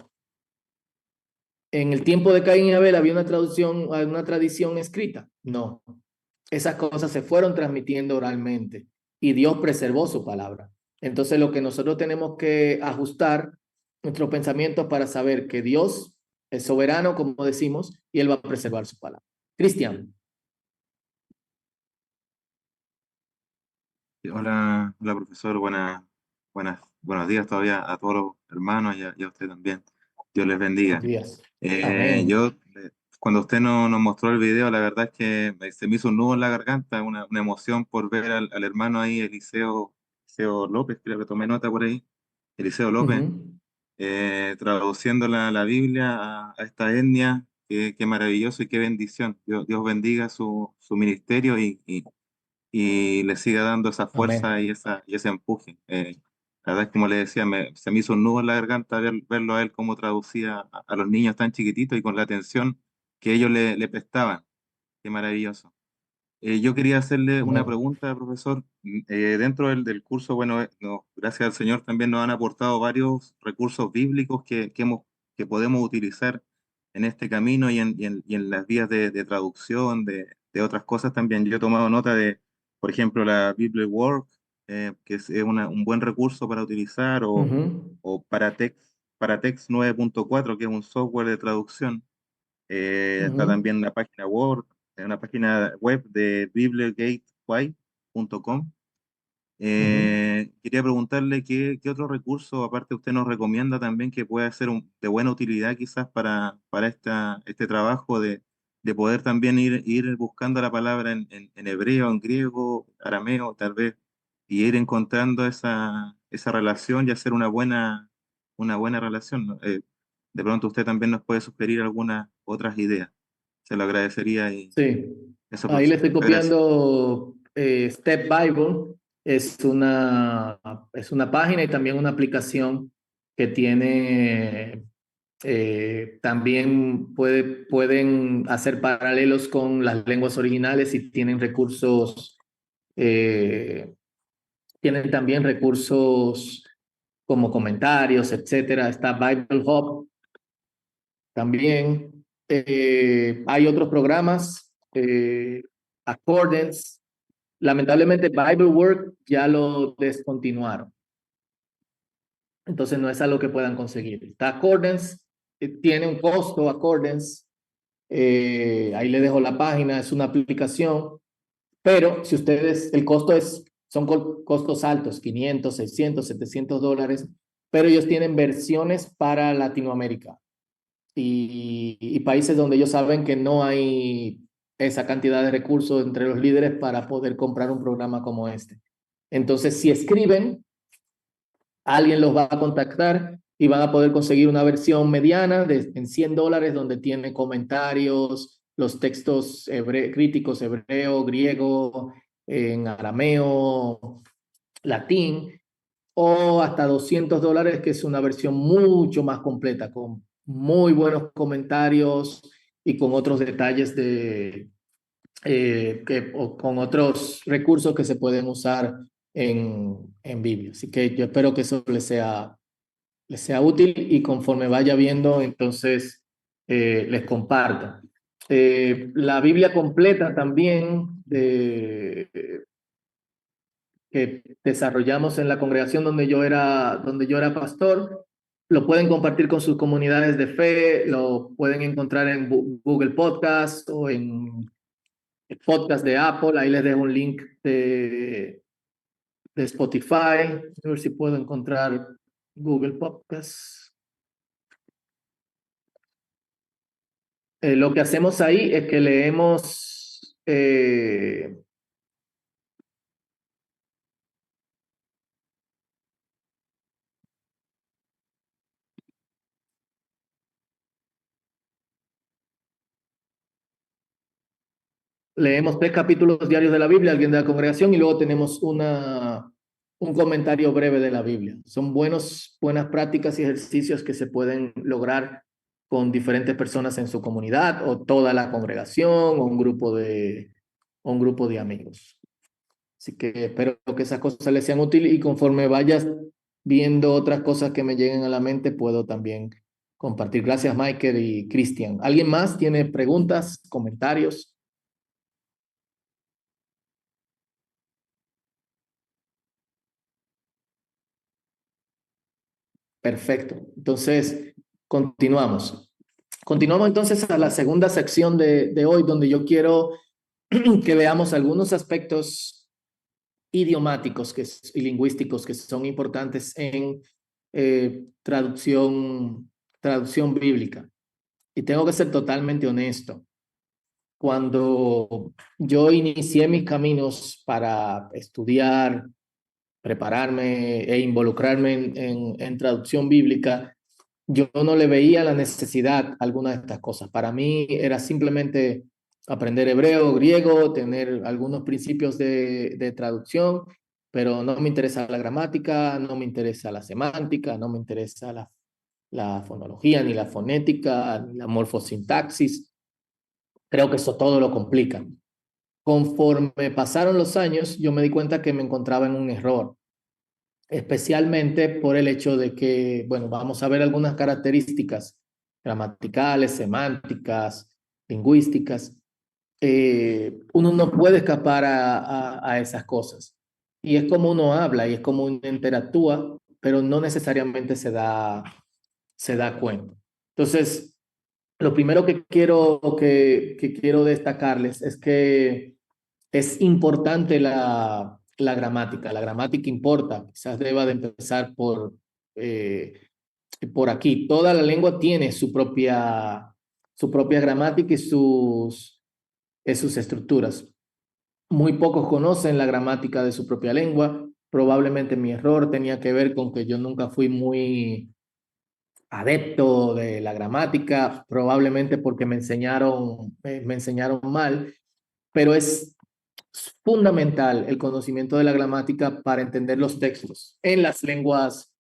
¿En el tiempo de Caín y Abel había una tradición escrita? No. Esas cosas se fueron transmitiendo oralmente y Dios preservó su palabra. Entonces lo que nosotros tenemos que ajustar nuestros pensamientos para saber que Dios es soberano, como decimos, y Él va a preservar su palabra. Cristian. Hola, hola profesor, buenos días todavía a todos los hermanos y a usted también. Dios les bendiga. Buenos días. Amén. Cuando usted nos mostró el video, la verdad es que se me hizo un nudo en la garganta, una emoción por ver al hermano ahí, Eliseo López, creo que tomé nota por ahí, Eliseo López, traduciendo la Biblia a esta etnia. Qué maravilloso y qué bendición. Dios bendiga su ministerio y le siga dando esa fuerza Amén. y ese empuje. La verdad es que, como le decía, se me hizo un nudo en la garganta verlo a él cómo traducía a los niños tan chiquititos y con la atención que ellos le prestaban. Qué maravilloso. Yo quería hacerle una Amén. pregunta, profesor. Dentro del curso, bueno, gracias al Señor también nos han aportado varios recursos bíblicos que podemos utilizar en este camino y en las vías de traducción, de otras cosas también. Yo he tomado nota de, por ejemplo, la Bible Work, que es un buen recurso para utilizar, o Paratext 9.4, que es un software de traducción. Está también la página Word, una página web de biblegateway.com. Quería preguntarle qué otro recurso, aparte, usted nos recomienda también que pueda ser de buena utilidad quizás para este trabajo de poder también ir buscando la palabra en hebreo, en griego, arameo, tal vez, y ir encontrando esa relación y hacer una buena relación, ¿no? De pronto usted también nos puede sugerir algunas otras ideas. Se lo agradecería y Sí. eso, Ahí le profesor. estoy Muchas gracias. copiando Step Bible. Es una página y también una aplicación que tiene, también pueden hacer paralelos con las lenguas originales y tienen recursos, tienen también recursos como comentarios, etcétera. Está Bible Hub también. Hay otros programas, Accordance. Lamentablemente Bible Work ya lo descontinuaron. Entonces no es algo que puedan conseguir. Está Accordance, tiene un costo Accordance, ahí le dejo la página, es una aplicación, pero si ustedes, el costo son costos altos, 500, 600, 700 dólares, pero ellos tienen versiones para Latinoamérica y países donde ellos saben que no hay esa cantidad de recursos entre los líderes para poder comprar un programa como este. Entonces, si escriben, alguien los va a contactar y van a poder conseguir una versión mediana en 100 dólares donde tiene comentarios, los textos críticos hebreo, griego, en arameo, latín, o hasta 200 dólares, que es una versión mucho más completa, con muy buenos comentarios y con otros detalles o con otros recursos que se pueden usar en Biblia. Así que yo espero que eso les sea útil y conforme vaya viendo, entonces les comparto. La Biblia completa también que desarrollamos en la congregación donde yo era pastor, lo pueden compartir con sus comunidades de fe, lo pueden encontrar en Google Podcast o en el podcast de Apple, ahí les dejo un link de Spotify, a ver si puedo encontrar Google Podcast. Lo que hacemos ahí es que leemos 3 capítulos diarios de la Biblia, alguien de la congregación, y luego tenemos un comentario breve de la Biblia. Son buenas prácticas y ejercicios que se pueden lograr con diferentes personas en su comunidad o toda la congregación o un grupo de amigos. Así que espero que esas cosas les sean útiles y conforme vayas viendo otras cosas que me lleguen a la mente, puedo también compartir. Gracias, Michael y Cristian. ¿Alguien más tiene preguntas, comentarios? Perfecto. Entonces, continuamos. Continuamos entonces a la segunda sección de hoy, donde yo quiero que veamos algunos aspectos idiomáticos y lingüísticos que son importantes en traducción bíblica. Y tengo que ser totalmente honesto. Cuando yo inicié mis caminos para estudiar, prepararme e involucrarme en traducción bíblica, yo no le veía la necesidad a alguna de estas cosas. Para mí era simplemente aprender hebreo, griego, tener algunos principios de traducción, pero no me interesa la gramática, no me interesa la semántica, no me interesa la fonología, ni la fonética, ni la morfosintaxis. Creo que eso todo lo complica. Conforme pasaron los años, yo me di cuenta que me encontraba en un error, especialmente por el hecho de que, bueno, vamos a ver algunas características gramaticales, semánticas, lingüísticas. Uno no puede escapar a esas cosas. Y es como uno habla y es como uno interactúa, pero no necesariamente se da cuenta. Entonces, lo primero que quiero destacarles es que es importante la gramática. La gramática importa. Quizás deba de empezar por aquí. Toda la lengua tiene su propia gramática y sus estructuras. Muy pocos conocen la gramática de su propia lengua. Probablemente mi error tenía que ver con que yo nunca fui muy adepto de la gramática, probablemente porque me enseñaron mal, pero es fundamental el conocimiento de la gramática para entender los textos en las lenguas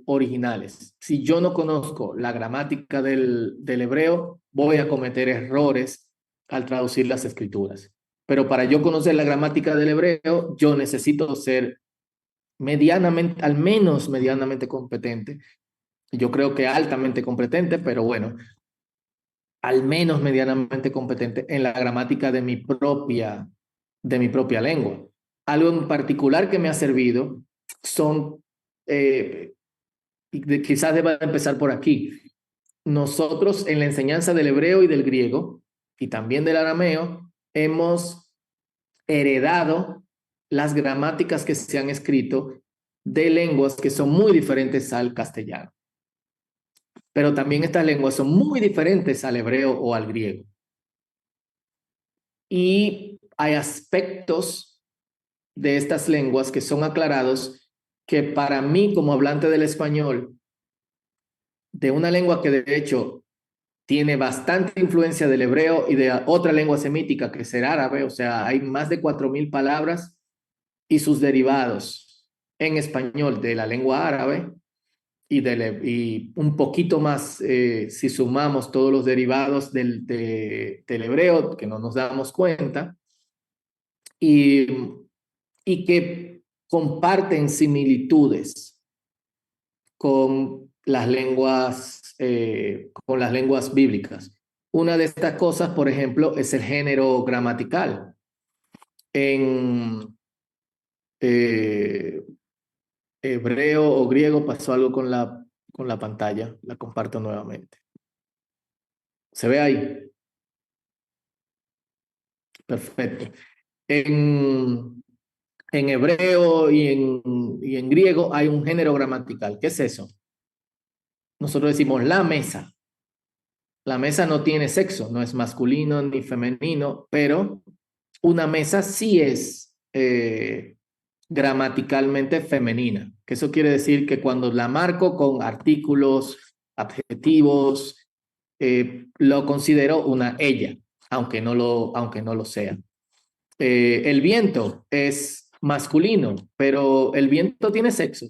originales. Si yo no conozco la gramática del hebreo, voy a cometer errores al traducir las escrituras. Pero para yo conocer la gramática del hebreo, yo necesito ser medianamente, al menos medianamente competente. Yo creo que altamente competente, pero bueno, al menos medianamente competente en la gramática de mi propia lengua. Algo en particular que me ha servido son quizás deba empezar por aquí. Nosotros en la enseñanza del hebreo y del griego, y también del arameo, hemos heredado las gramáticas que se han escrito de lenguas que son muy diferentes al castellano. Pero también estas lenguas son muy diferentes al hebreo o al griego. Y hay aspectos de estas lenguas que son aclarados que para mí, como hablante del español, de una lengua que de hecho tiene bastante influencia del hebreo y de otra lengua semítica que es el árabe, o sea, hay más de 4.000 palabras y sus derivados en español de la lengua árabe y un poquito más si sumamos todos los derivados del hebreo, que no nos damos cuenta, y que comparten similitudes con las lenguas bíblicas. Una de estas cosas, por ejemplo, es el género gramatical. En hebreo o griego pasó algo con la pantalla. La comparto nuevamente. ¿Se ve ahí? Perfecto. En hebreo y en griego hay un género gramatical. ¿Qué es eso? Nosotros decimos la mesa. La mesa no tiene sexo, no es masculino ni femenino, pero una mesa sí es gramaticalmente femenina. Que eso quiere decir que cuando la marco con artículos, adjetivos, lo considero una ella, aunque no lo sea. El viento es masculino, pero el viento tiene sexo.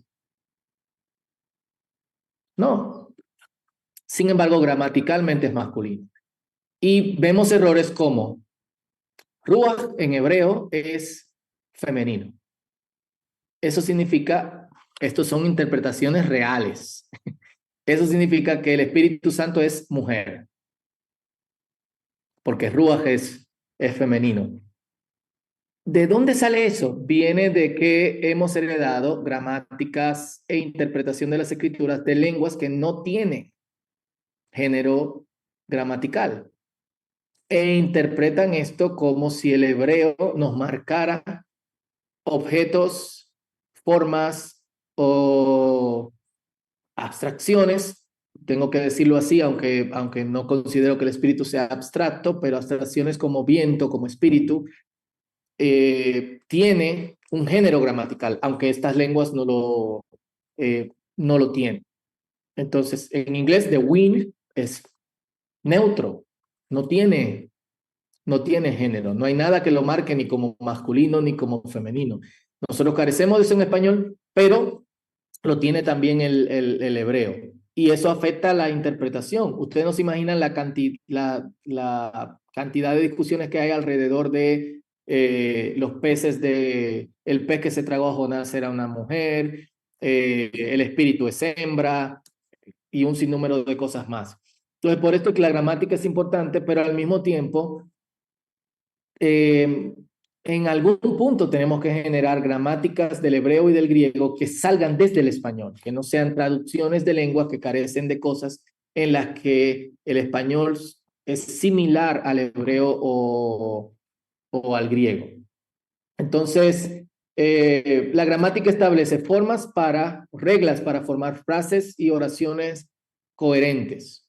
No. Sin embargo, gramaticalmente es masculino. Y vemos errores como ruach en hebreo es femenino. Eso significa, estos son interpretaciones reales. Eso significa que el Espíritu Santo es mujer, porque ruach es femenino. ¿De dónde sale eso? Viene de que hemos heredado gramáticas e interpretación de las escrituras de lenguas que no tienen género gramatical. E interpretan esto como si el hebreo nos marcara objetos, formas o abstracciones, tengo que decirlo así, aunque no considero que el espíritu sea abstracto, pero abstracciones como viento, como espíritu, tiene un género gramatical, aunque estas lenguas no lo tienen. Entonces, en inglés, the wind es neutro, no tiene género, no hay nada que lo marque ni como masculino ni como femenino. Nosotros carecemos de eso en español, pero lo tiene también el hebreo. Y eso afecta la interpretación. Ustedes no se imaginan la cantidad de discusiones que hay alrededor de los peces el pez que se tragó a Jonás era una mujer, el espíritu es hembra y un sinnúmero de cosas más. Entonces, por esto es que la gramática es importante, pero al mismo tiempo en algún punto tenemos que generar gramáticas del hebreo y del griego que salgan desde el español, que no sean traducciones de lenguas que carecen de cosas en las que el español es similar al hebreo o al griego. Entonces, la gramática establece reglas para formar frases y oraciones coherentes.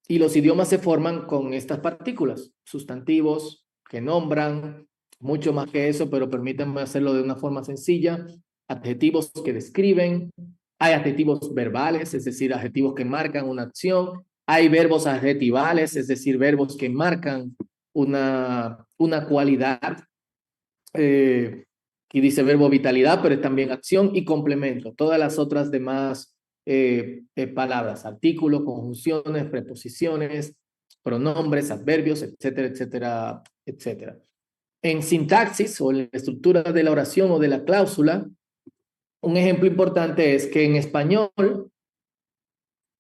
Y los idiomas se forman con estas partículas, sustantivos, que nombran, mucho más que eso, pero permítanme hacerlo de una forma sencilla, adjetivos que describen, hay adjetivos verbales, es decir, adjetivos que marcan una acción, hay verbos adjetivales, es decir, verbos que marcan una cualidad, y dice verbo vitalidad, pero es también acción y complemento, todas las otras demás palabras, artículos, conjunciones, preposiciones, pronombres, adverbios, etcétera, etcétera, etcétera. En sintaxis o en la estructura de la oración o de la cláusula, un ejemplo importante es que en español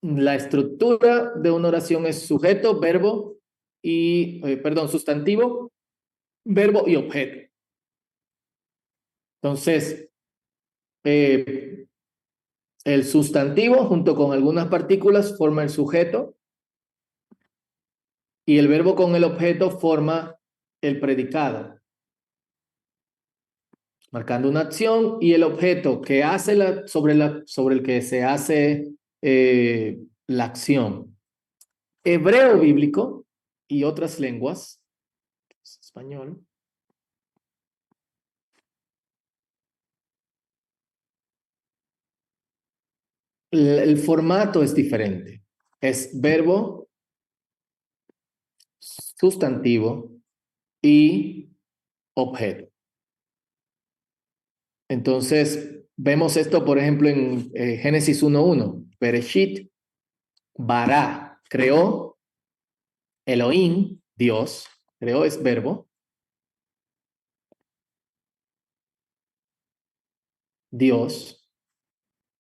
la estructura de una oración es sujeto, verbo y, sustantivo, verbo y objeto. Entonces, El sustantivo, junto con algunas partículas, forma el sujeto y el verbo con el objeto forma el predicado, marcando una acción, y el objeto que hace sobre el que se hace la acción. Hebreo bíblico y otras lenguas, español, el formato es diferente. Es verbo, sustantivo y objeto. Entonces, vemos esto, por ejemplo, en Génesis 1:1. Bereshit, bara, creó. Elohim, Dios, creó es verbo. Dios,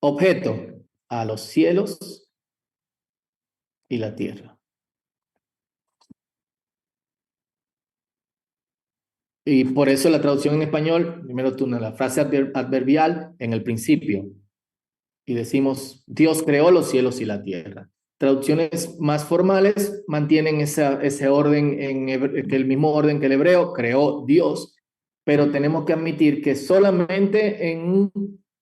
objeto, a los cielos y la tierra. Y por eso la traducción en español, primero tú la frase adverbial en el principio. Y decimos, Dios creó los cielos y la tierra. Traducciones más formales mantienen ese orden, que el mismo orden que el hebreo, creó Dios, pero tenemos que admitir que solamente en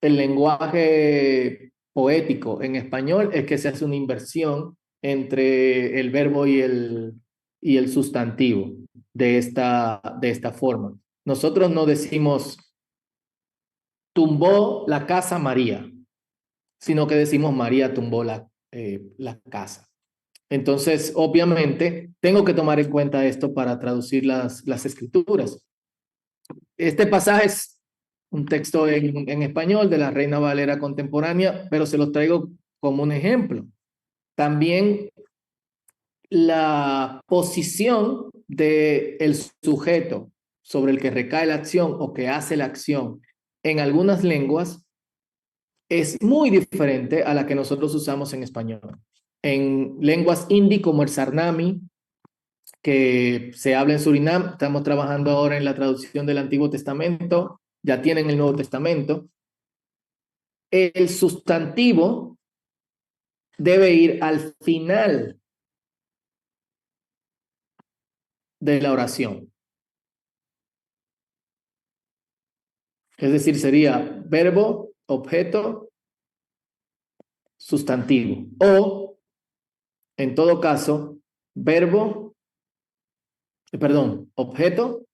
el lenguaje poético en español es que se hace una inversión entre el verbo y el sustantivo de esta forma. Nosotros no decimos, tumbó la casa María, sino que decimos María tumbó la casa. Entonces, obviamente, tengo que tomar en cuenta esto para traducir las escrituras. Este pasaje es un texto en español de la Reina Valera contemporánea, pero se lo traigo como un ejemplo. También la posición del sujeto sobre el que recae la acción o que hace la acción en algunas lenguas es muy diferente a la que nosotros usamos en español. En lenguas hindi como el Sarnami, que se habla en Surinam, estamos trabajando ahora en la traducción del Antiguo Testamento, ya tienen el Nuevo Testamento. El sustantivo debe ir al final de la oración. Es decir, sería verbo, objeto, sustantivo. O, en todo caso, verbo, objeto,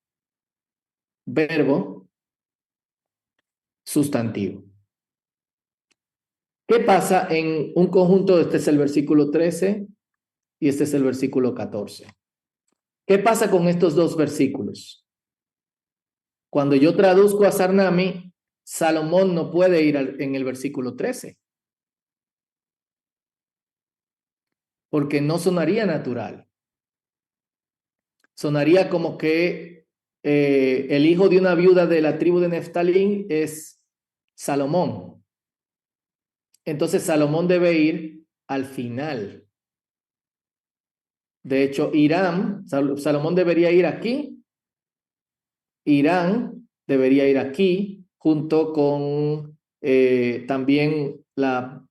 verbo, sustantivo. ¿Qué pasa en un conjunto? Este es el versículo 13 y este es el versículo 14. ¿Qué pasa con estos dos versículos? Cuando yo traduzco a Sarnami, Salomón no puede ir en el versículo 13. Porque no sonaría natural. Sonaría como que el hijo de una viuda de la tribu de Neftalí es Salomón. Entonces Salomón debe ir al final. De hecho, Salomón debería ir aquí. Irán debería ir aquí, junto con también la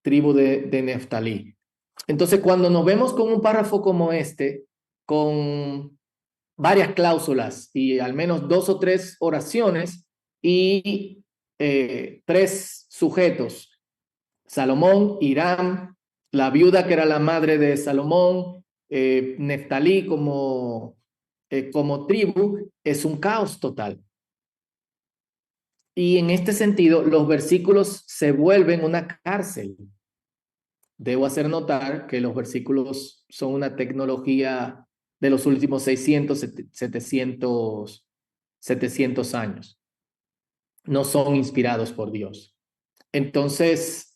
tribu de Neftalí. Entonces, cuando nos vemos con un párrafo como este, con varias cláusulas y al menos 2 o 3 oraciones y 3 sujetos, Salomón, Irán, la viuda que era la madre de Salomón, Neftalí como tribu, es un caos total. Y en este sentido, los versículos se vuelven una cárcel. Debo hacer notar que los versículos son una tecnología de los últimos 600, 700 años. No son inspirados por Dios. Entonces,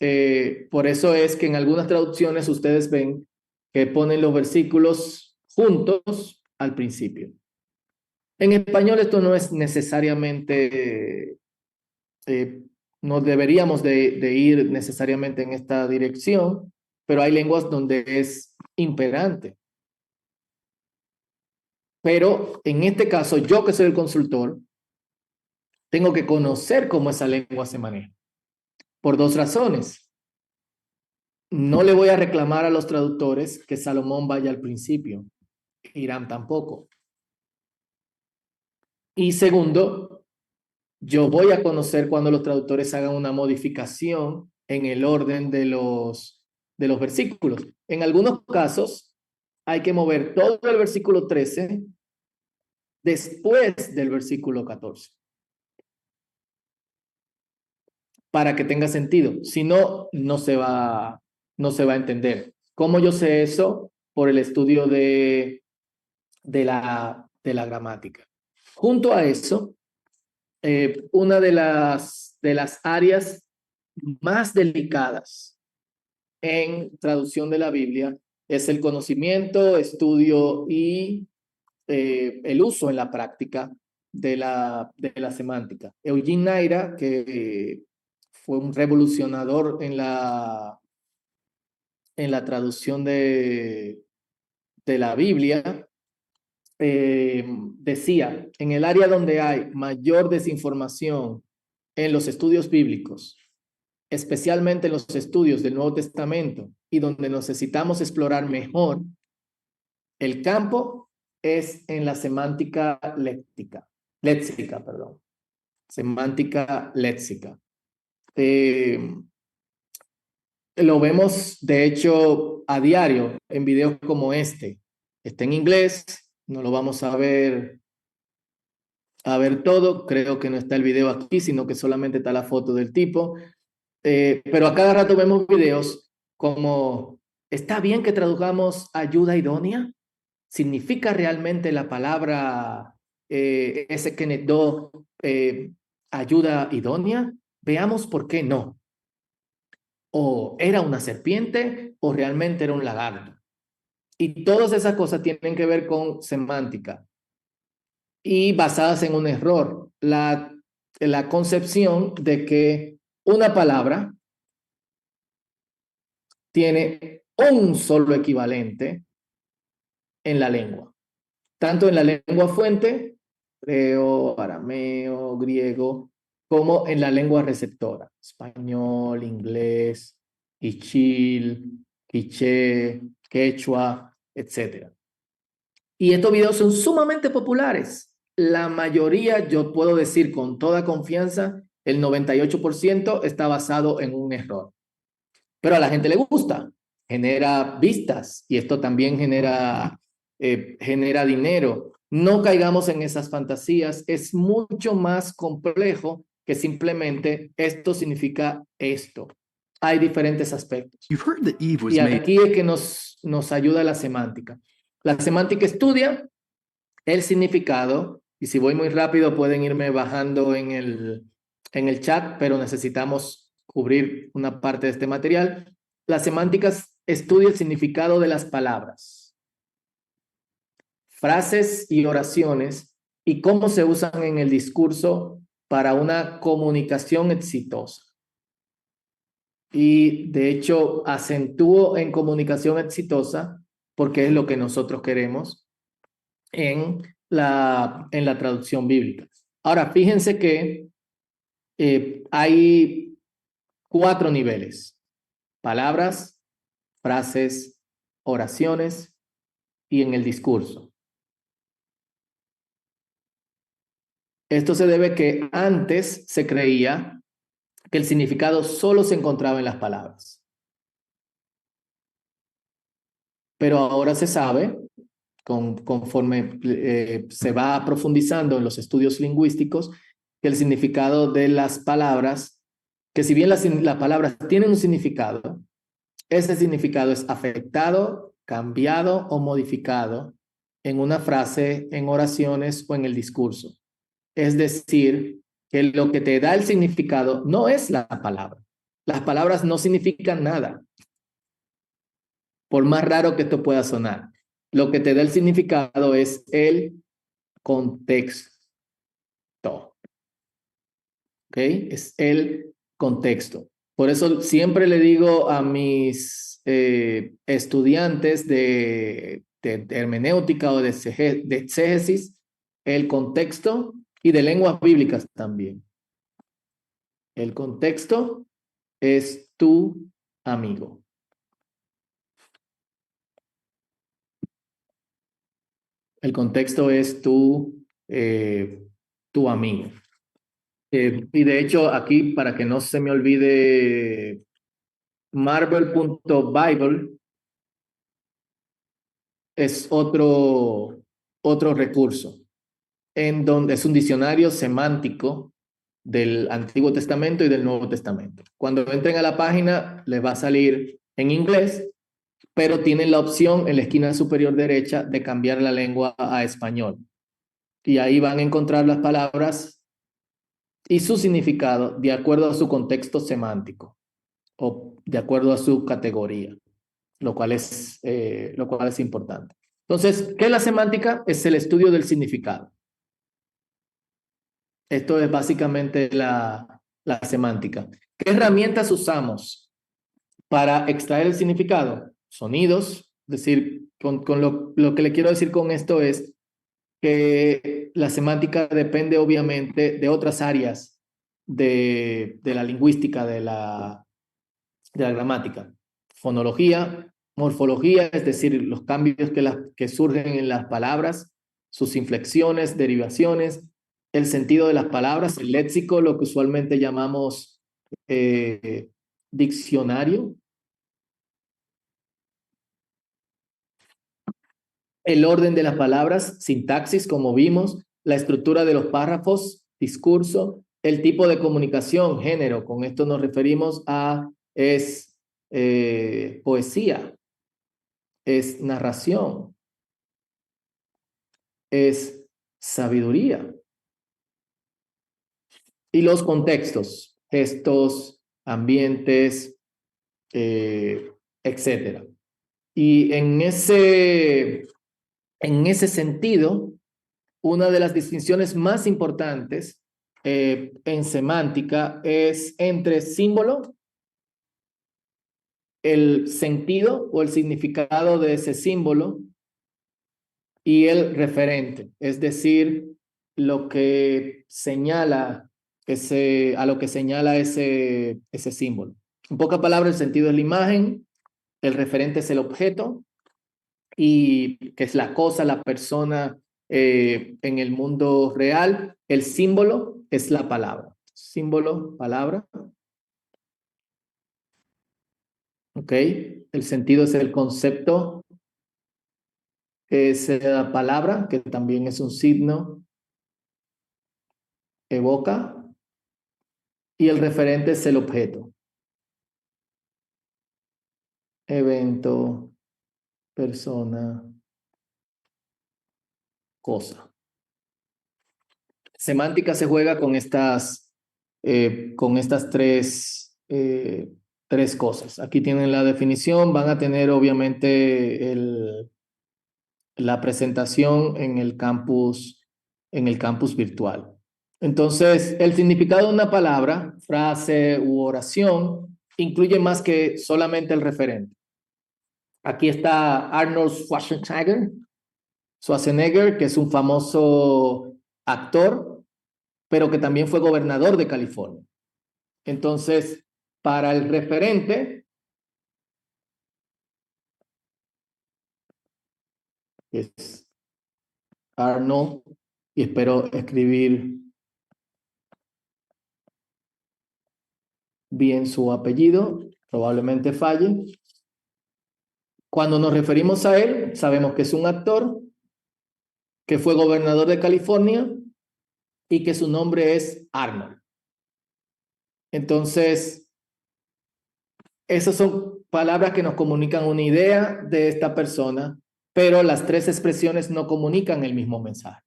por eso es que en algunas traducciones ustedes ven que ponen los versículos juntos al principio. En español esto no es necesariamente, no deberíamos de ir necesariamente en esta dirección, pero hay lenguas donde es imperante. Pero en este caso, yo que soy el consultor, tengo que conocer cómo esa lengua se maneja. por dos razones. No le voy a reclamar a los traductores que Salomón vaya al principio. Hiram tampoco. Y segundo, yo voy a conocer cuando los traductores hagan una modificación en el orden de los versículos. En algunos casos, hay que mover todo el versículo 13 después del versículo 14 para que tenga sentido. Si no, no se va a entender. ¿Cómo yo sé eso? Por el estudio de la gramática. Junto a eso, una de las áreas más delicadas en traducción de la Biblia es el conocimiento, estudio y el uso en la práctica de la semántica. Eugene Naira, que fue un revolucionador en la traducción de la Biblia, decía, en el área donde hay mayor desinformación en los estudios bíblicos, especialmente en los estudios del Nuevo Testamento y donde necesitamos explorar mejor, el campo es en la semántica léxica, semántica léxica. Lo vemos, de hecho, a diario en videos como este. Está en inglés, no lo vamos a ver todo. Creo que no está el video aquí, sino que solamente está la foto del tipo. Pero a cada rato vemos videos como, ¿está bien que tradujamos ayuda idónea? ¿Significa realmente la palabra ese Kenneth Do ayuda idónea? Veamos por qué no. O era una serpiente o realmente era un lagarto. Y todas esas cosas tienen que ver con semántica y basadas en un error. La concepción de que una palabra tiene un solo equivalente en la lengua, tanto en la lengua fuente, hebreo, arameo, griego, como en la lengua receptora, español, inglés, quichil, quiché, quechua, etc. Y estos videos son sumamente populares. La mayoría, yo puedo decir con toda confianza, el 98% está basado en un error. Pero a la gente le gusta, genera vistas y esto también genera dinero. No caigamos en esas fantasías, es mucho más complejo que simplemente esto significa esto. Hay diferentes aspectos. Y aquí es que nos ayuda la semántica. La semántica estudia el significado, y si voy muy rápido pueden irme bajando en el chat, pero necesitamos cubrir una parte de este material. La semántica estudia el significado de las palabras, frases y oraciones y cómo se usan en el discurso para una comunicación exitosa. Y de hecho acentúo en comunicación exitosa porque es lo que nosotros queremos en la traducción bíblica. Ahora, fíjense que hay 4 niveles: palabras, frases, oraciones y en el discurso. Esto se debe que antes se creía que el significado solo se encontraba en las palabras. Pero ahora se sabe, conforme se va profundizando en los estudios lingüísticos, que el significado de las palabras, que si bien las palabras tienen un significado, ese significado es afectado, cambiado o modificado en una frase, en oraciones o en el discurso. Es decir, que lo que te da el significado no es la palabra. Las palabras no significan nada. Por más raro que esto pueda sonar, lo que te da el significado es el contexto. ¿Ok? Es el contexto. Por eso siempre le digo a mis estudiantes de hermenéutica o de exégesis, el contexto, y de lenguas bíblicas también. El contexto es tu amigo. El contexto es tu amigo. Y de hecho, aquí, para que no se me olvide, Marvel.bible es otro recurso, en donde es un diccionario semántico del Antiguo Testamento y del Nuevo Testamento. Cuando entren a la página, les va a salir en inglés, pero tienen la opción en la esquina superior derecha de cambiar la lengua a español. Y ahí van a encontrar las palabras y su significado de acuerdo a su contexto semántico o de acuerdo a su categoría, lo cual es importante. Entonces, ¿qué es la semántica? Es el estudio del significado. Esto es básicamente la semántica. ¿Qué herramientas usamos para extraer el significado? Sonidos, es decir, con lo que le quiero decir con esto es que la semántica depende obviamente de otras áreas de la lingüística, de la gramática. Fonología, morfología, es decir, los cambios que surgen en las palabras, sus inflexiones, derivaciones, el sentido de las palabras, el léxico, lo que usualmente llamamos diccionario, el orden de las palabras, sintaxis, como vimos, la estructura de los párrafos, discurso, el tipo de comunicación, género. Con esto nos referimos a poesía, es narración, es sabiduría. Y los contextos, gestos, ambientes, etcétera. Y en ese sentido, una de las distinciones más importantes en semántica es entre símbolo, el sentido o el significado de ese símbolo, y el referente, es decir, lo que señala a lo que señala ese símbolo. En pocas palabras, el sentido es la imagen, el referente es el objeto, y que es la cosa, la persona en el mundo real. El símbolo es la palabra. Símbolo, palabra. ¿Ok? El sentido es el concepto, es la palabra, que también es un signo, evoca, y el referente es el objeto. Evento, persona, cosa. Semántica se juega con estas tres cosas. Aquí tienen la definición, van a tener obviamente la presentación en el campus virtual. Entonces, el significado de una palabra, frase u oración incluye más que solamente el referente. Aquí está Arnold Schwarzenegger, que es un famoso actor, pero que también fue gobernador de California. Entonces, para el referente, es Arnold, y espero escribir bien su apellido, probablemente falle. Cuando nos referimos a él, sabemos que es un actor, que fue gobernador de California y que su nombre es Arnold. Entonces, esas son palabras que nos comunican una idea de esta persona, pero las tres expresiones no comunican el mismo mensaje.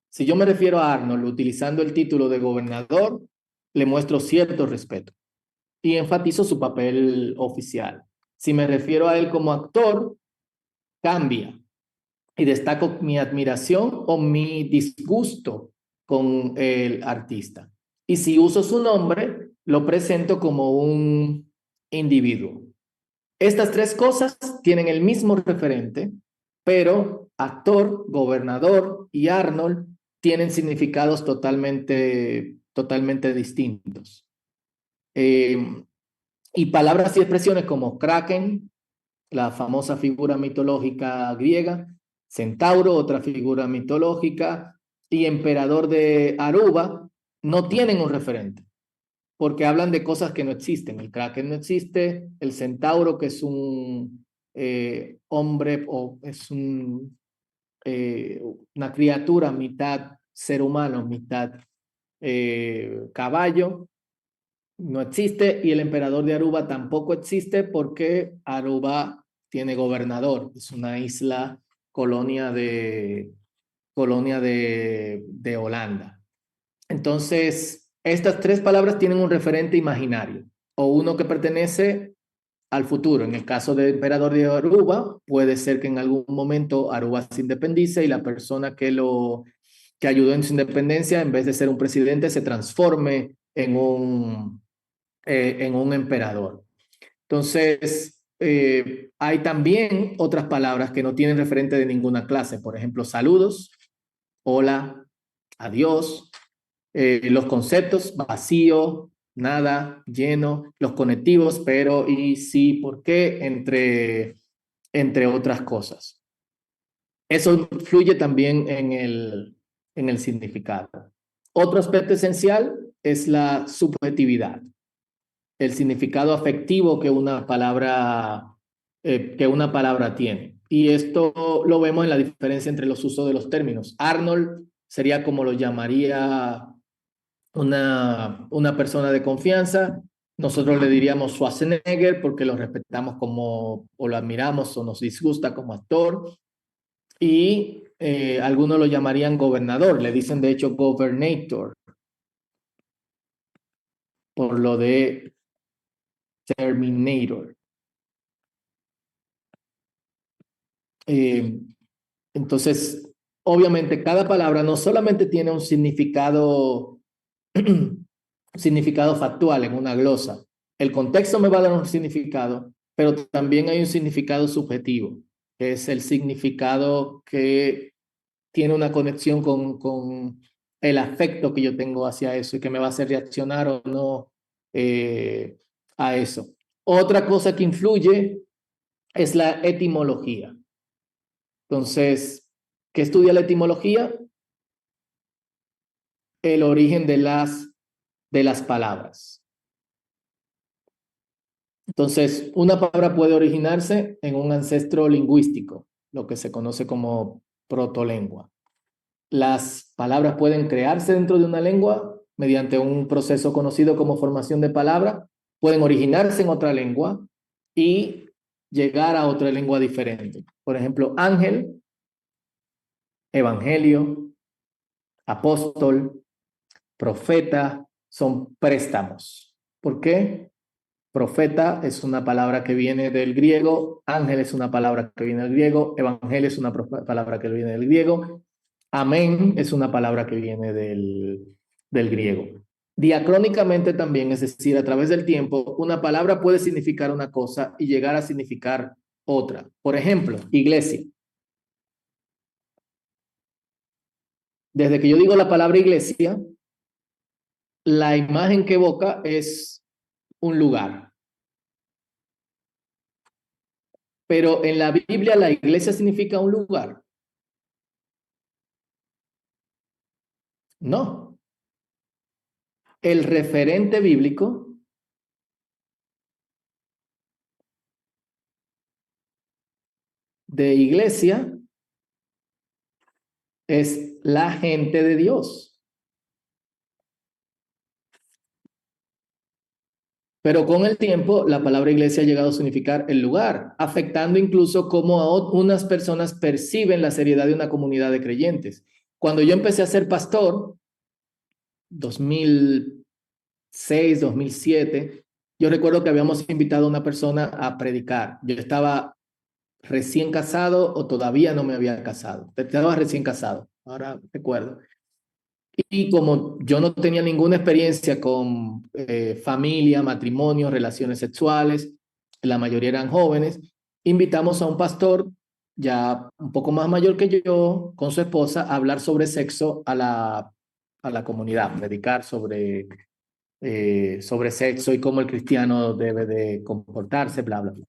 Si yo me refiero a Arnold utilizando el título de gobernador, le muestro cierto respeto y enfatizo su papel oficial. Si me refiero a él como actor, cambia y destaco mi admiración o mi disgusto con el artista. Y si uso su nombre, lo presento como un individuo. Estas tres cosas tienen el mismo referente, pero actor, gobernador y Arnold tienen significados totalmente distintos. Y palabras y expresiones como Kraken, la famosa figura mitológica griega, Centauro, otra figura mitológica, y emperador de Aruba, no tienen un referente, porque hablan de cosas que no existen. El Kraken no existe, el Centauro, que es un hombre o es una criatura mitad ser humano, mitad caballo, no existe, y el emperador de Aruba tampoco existe porque Aruba tiene gobernador, es una isla colonia de Holanda. Entonces, estas tres palabras tienen un referente imaginario o uno que pertenece al futuro. En el caso del emperador de Aruba, puede ser que en algún momento Aruba se independice y la persona que ayudó en su independencia, en vez de ser un presidente, se transforme en un emperador. Entonces, hay también otras palabras que no tienen referente de ninguna clase. Por ejemplo, saludos, hola, adiós, los conceptos, vacío, nada, lleno, los conectivos, pero, y, sí, por qué, entre otras cosas. Eso influye también en el significado. Otro aspecto esencial es la subjetividad, el significado afectivo que una palabra tiene. Y esto lo vemos en la diferencia entre los usos de los términos. Arnold sería como lo llamaría una persona de confianza. Nosotros le diríamos Schwarzenegger porque lo respetamos como, o lo admiramos o nos disgusta como actor. Y algunos lo llamarían gobernador, le dicen de hecho governator, por lo de Terminator. Entonces, obviamente, cada palabra no solamente tiene un significado, significado factual en una glosa. El contexto me va a dar un significado, pero también hay un significado subjetivo, que es el significado que tiene una conexión con el afecto que yo tengo hacia eso y que me va a hacer reaccionar o no a eso. Otra cosa que influye es la etimología. Entonces, ¿qué estudia la etimología? El origen de las palabras. Entonces, una palabra puede originarse en un ancestro lingüístico, lo que se conoce como protolengua. Las palabras pueden crearse dentro de una lengua mediante un proceso conocido como formación de palabra, pueden originarse en otra lengua y llegar a otra lengua diferente. Por ejemplo, ángel, evangelio, apóstol, profeta, son préstamos. ¿Por qué? Profeta es una palabra que viene del griego, ángel es una palabra que viene del griego, evangelio es una palabra que viene del griego, amén es una palabra que viene del griego. Diacrónicamente también, es decir, a través del tiempo, una palabra puede significar una cosa y llegar a significar otra. Por ejemplo, iglesia. Desde que yo digo la palabra iglesia, la imagen que evoca es un lugar. Pero en la Biblia la iglesia significa un lugar. No. El referente bíblico de iglesia es la gente de Dios. Pero con el tiempo, la palabra iglesia ha llegado a significar el lugar, afectando incluso cómo unas personas perciben la seriedad de una comunidad de creyentes. Cuando yo empecé a ser pastor, 2006, 2007, yo recuerdo que habíamos invitado a una persona a predicar. Yo estaba recién casado o todavía no me había casado. Estaba recién casado, ahora recuerdo. Y como yo no tenía ninguna experiencia con familia, matrimonio, relaciones sexuales, la mayoría eran jóvenes, invitamos a un pastor ya un poco más mayor que yo, con su esposa, a hablar sobre sexo a la comunidad, predicar sobre sobre sexo y cómo el cristiano debe de comportarse, bla, bla, bla.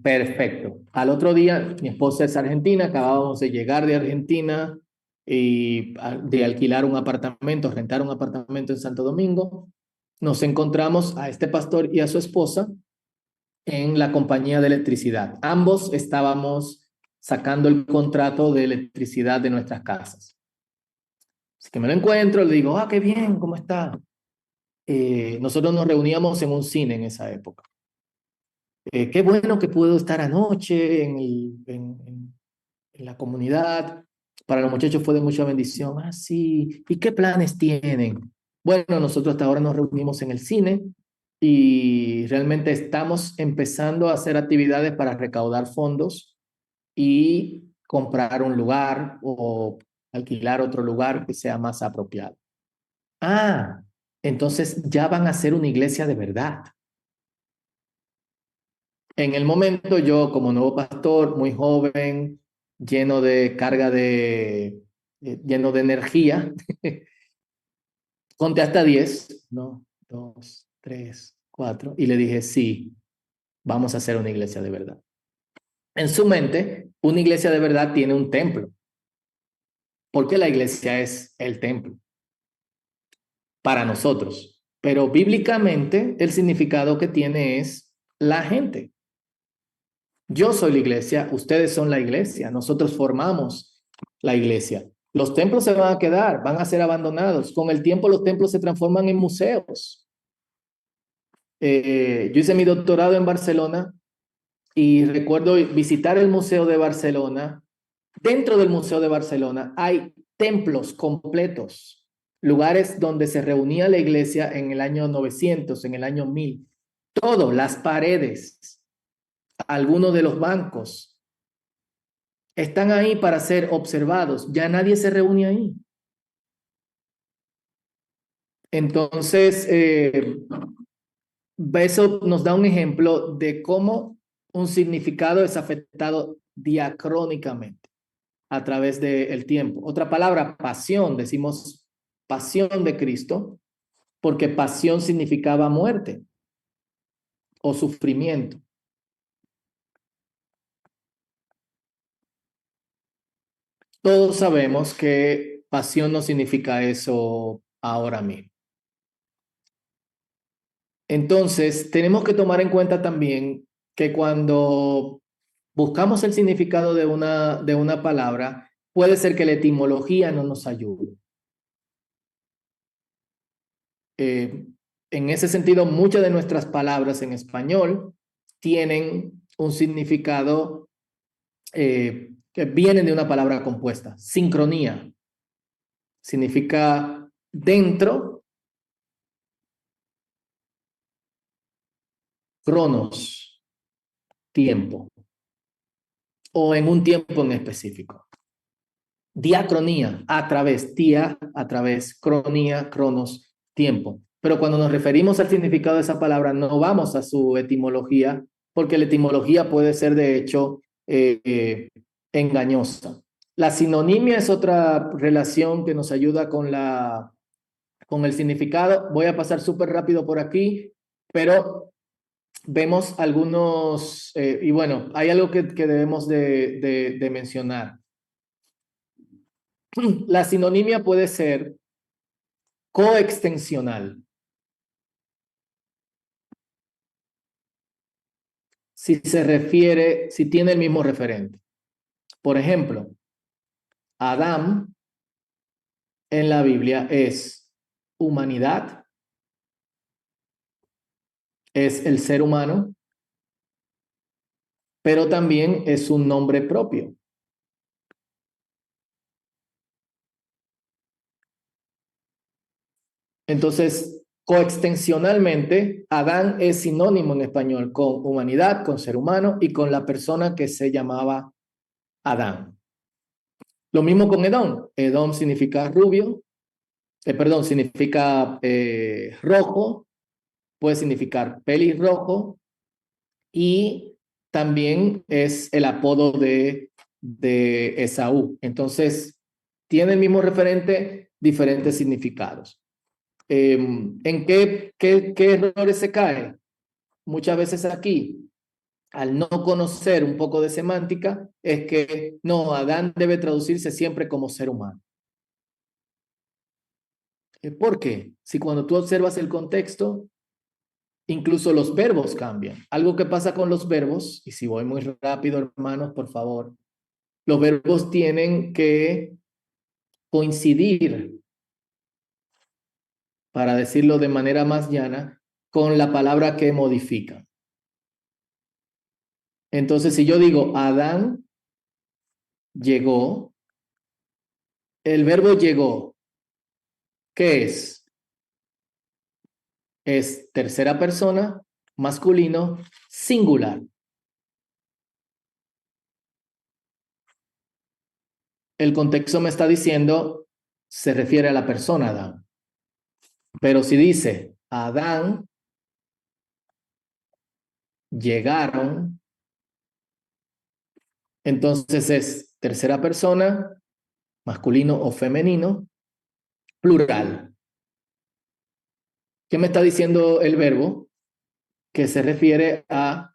Perfecto. Al otro día, mi esposa es argentina, acabábamos de llegar de Argentina y de alquilar un apartamento, rentar un apartamento en Santo Domingo. Nos encontramos a este pastor y a su esposa en la compañía de electricidad. Ambos estábamos sacando el contrato de electricidad de nuestras casas. Así que me lo encuentro, le digo, qué bien, ¿cómo está? Nosotros nos reuníamos en un cine en esa época. Qué bueno que puedo estar anoche en la comunidad. Para los muchachos fue de mucha bendición. Sí. ¿Y qué planes tienen? Bueno, nosotros hasta ahora nos reunimos en el cine y realmente estamos empezando a hacer actividades para recaudar fondos y comprar un lugar o alquilar otro lugar que sea más apropiado. Entonces ya van a ser una iglesia de verdad. En el momento yo, como nuevo pastor, muy joven, lleno de carga lleno de energía, conté hasta 10, 1, 2, 3, 4, y le dije, sí, vamos a hacer una iglesia de verdad. En su mente, una iglesia de verdad tiene un templo, porque la iglesia es el templo para nosotros. Pero bíblicamente, el significado que tiene es la gente. Yo soy la iglesia, ustedes son la iglesia, nosotros formamos la iglesia. Los templos se van a quedar, van a ser abandonados. Con el tiempo los templos se transforman en museos. Yo hice mi doctorado en Barcelona y recuerdo visitar el Museo de Barcelona. Dentro del Museo de Barcelona hay templos completos, lugares donde se reunía la iglesia en el año 900, en el año 1000. Todo, las paredes, algunos de los bancos están ahí para ser observados. Ya nadie se reúne ahí. Entonces, eso nos da un ejemplo de cómo un significado es afectado diacrónicamente a través del tiempo. Otra palabra, pasión, decimos pasión de Cristo, porque pasión significaba muerte o sufrimiento. Todos sabemos que pasión no significa eso ahora mismo. Entonces, tenemos que tomar en cuenta también que cuando buscamos el significado de una palabra, puede ser que la etimología no nos ayude. En ese sentido, muchas de nuestras palabras en español tienen un significado que vienen de una palabra compuesta. Sincronía significa dentro, cronos, tiempo, o en un tiempo en específico. Diacronía, a través, tía, a través, cronía, cronos, tiempo. Pero cuando nos referimos al significado de esa palabra, no vamos a su etimología, porque la etimología puede ser de hecho engañosa. La sinonimia es otra relación que nos ayuda con el significado. Voy a pasar súper rápido por aquí, pero vemos algunos, y bueno, hay algo que debemos de mencionar. La sinonimia puede ser coextensional. Si se refiere, si tiene el mismo referente. Por ejemplo, Adán en la Biblia es humanidad, es el ser humano, pero también es un nombre propio. Entonces, coextensionalmente, Adán es sinónimo en español con humanidad, con ser humano y con la persona que se llamaba Adán. Lo mismo con Edom. Edom significa rubio, significa rojo, puede significar pelirrojo y también es el apodo de Esaú. Entonces, tiene el mismo referente, diferentes significados. ¿En qué errores se cae? Muchas veces aquí, al no conocer un poco de semántica, es que no, Adán debe traducirse siempre como ser humano. ¿Por qué? Si cuando tú observas el contexto, incluso los verbos cambian. Algo que pasa con los verbos, y si voy muy rápido, hermanos, por favor, los verbos tienen que coincidir, para decirlo de manera más llana, con la palabra que modifica. Entonces, si yo digo Adán llegó, el verbo llegó, ¿qué es? Es tercera persona, masculino, singular. El contexto me está diciendo, se refiere a la persona Adán. Pero si dice, Adán llegaron, entonces es tercera persona, masculino o femenino, plural. ¿Qué me está diciendo el verbo? Que se refiere a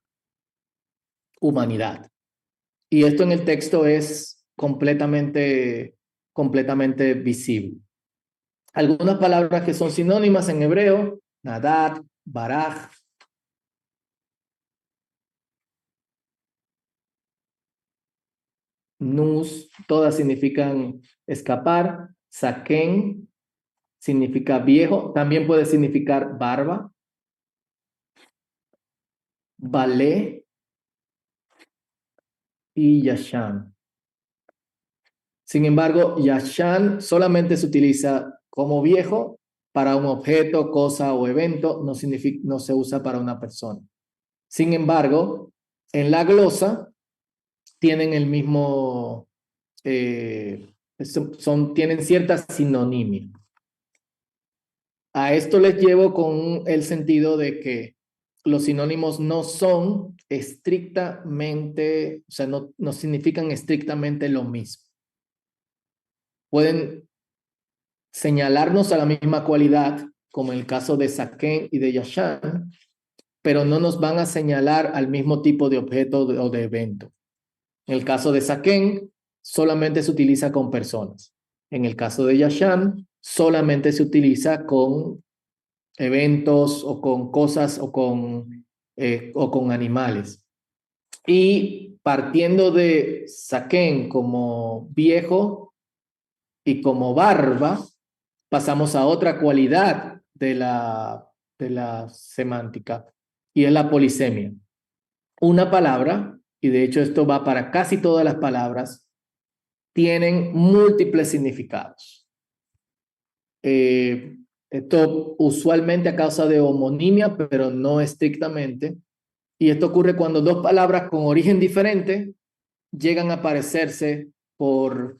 humanidad. Y esto en el texto es completamente visible. Algunas palabras que son sinónimas en hebreo, nadad, baraj, nus, todas significan escapar. Saken significa viejo, también puede significar barba. Balé y yashan. Sin embargo, yashan solamente se utiliza como viejo para un objeto, cosa o evento, no se usa para una persona. Sin embargo, en la glosa tienen el mismo, tienen cierta sinonimia. A esto les llevo con el sentido de que los sinónimos no son estrictamente, o sea, no significan estrictamente lo mismo. Pueden señalarnos a la misma cualidad, como en el caso de Saken y de Yashan, pero no nos van a señalar al mismo tipo de objeto o de evento. En el caso de Saken, solamente se utiliza con personas. En el caso de Yashan, solamente se utiliza con eventos o con cosas o con animales. Y partiendo de Saken como viejo y como barba, pasamos a otra cualidad de la semántica, y es la polisemia. Una palabra, y de hecho esto va para casi todas las palabras, tienen múltiples significados. Esto usualmente a causa de homonimia, pero no estrictamente. Y esto ocurre cuando dos palabras con origen diferente llegan a parecerse por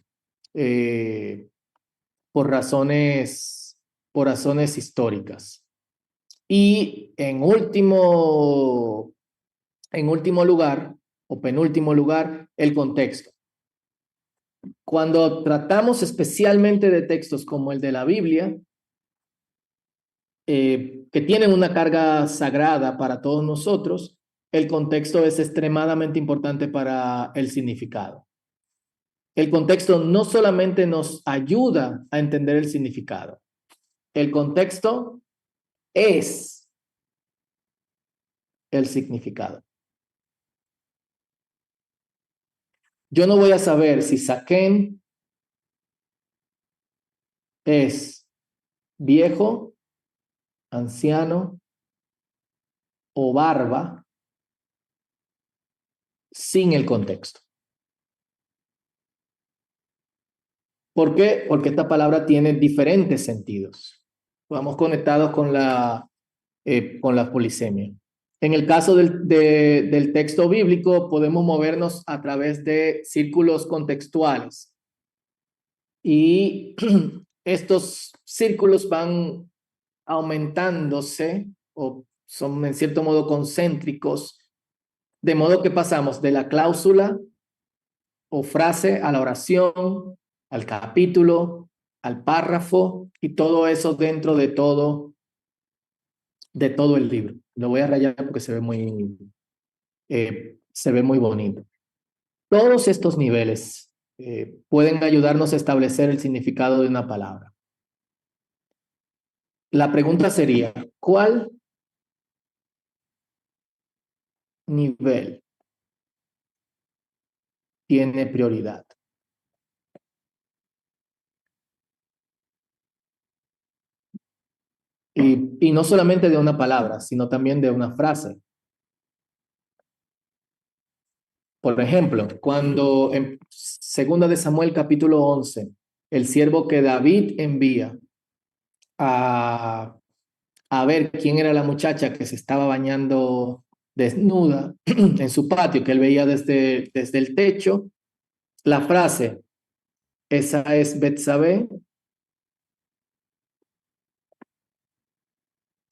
razones históricas. Y en último lugar, o penúltimo lugar, el contexto. Cuando tratamos especialmente de textos como el de la Biblia, que tienen una carga sagrada para todos nosotros, el contexto es extremadamente importante para el significado. El contexto no solamente nos ayuda a entender el significado, el contexto es el significado. Yo no voy a saber si Saken es viejo, anciano o barba sin el contexto. ¿Por qué? Porque esta palabra tiene diferentes sentidos. Vamos conectados con la polisemia. En el caso del texto bíblico, podemos movernos a través de círculos contextuales. Y estos círculos van aumentándose o son en cierto modo concéntricos, de modo que pasamos de la cláusula o frase a la oración, al capítulo, al párrafo y todo eso dentro de todo el libro. Lo voy a rayar porque se ve muy bonito. Todos estos niveles pueden ayudarnos a establecer el significado de una palabra. La pregunta sería, ¿cuál nivel tiene prioridad? Y no solamente de una palabra, sino también de una frase. Por ejemplo, cuando en 2 de Samuel capítulo 11, el siervo que David envía a ver quién era la muchacha que se estaba bañando desnuda en su patio, que él veía desde el techo, la frase, esa es Betsabé,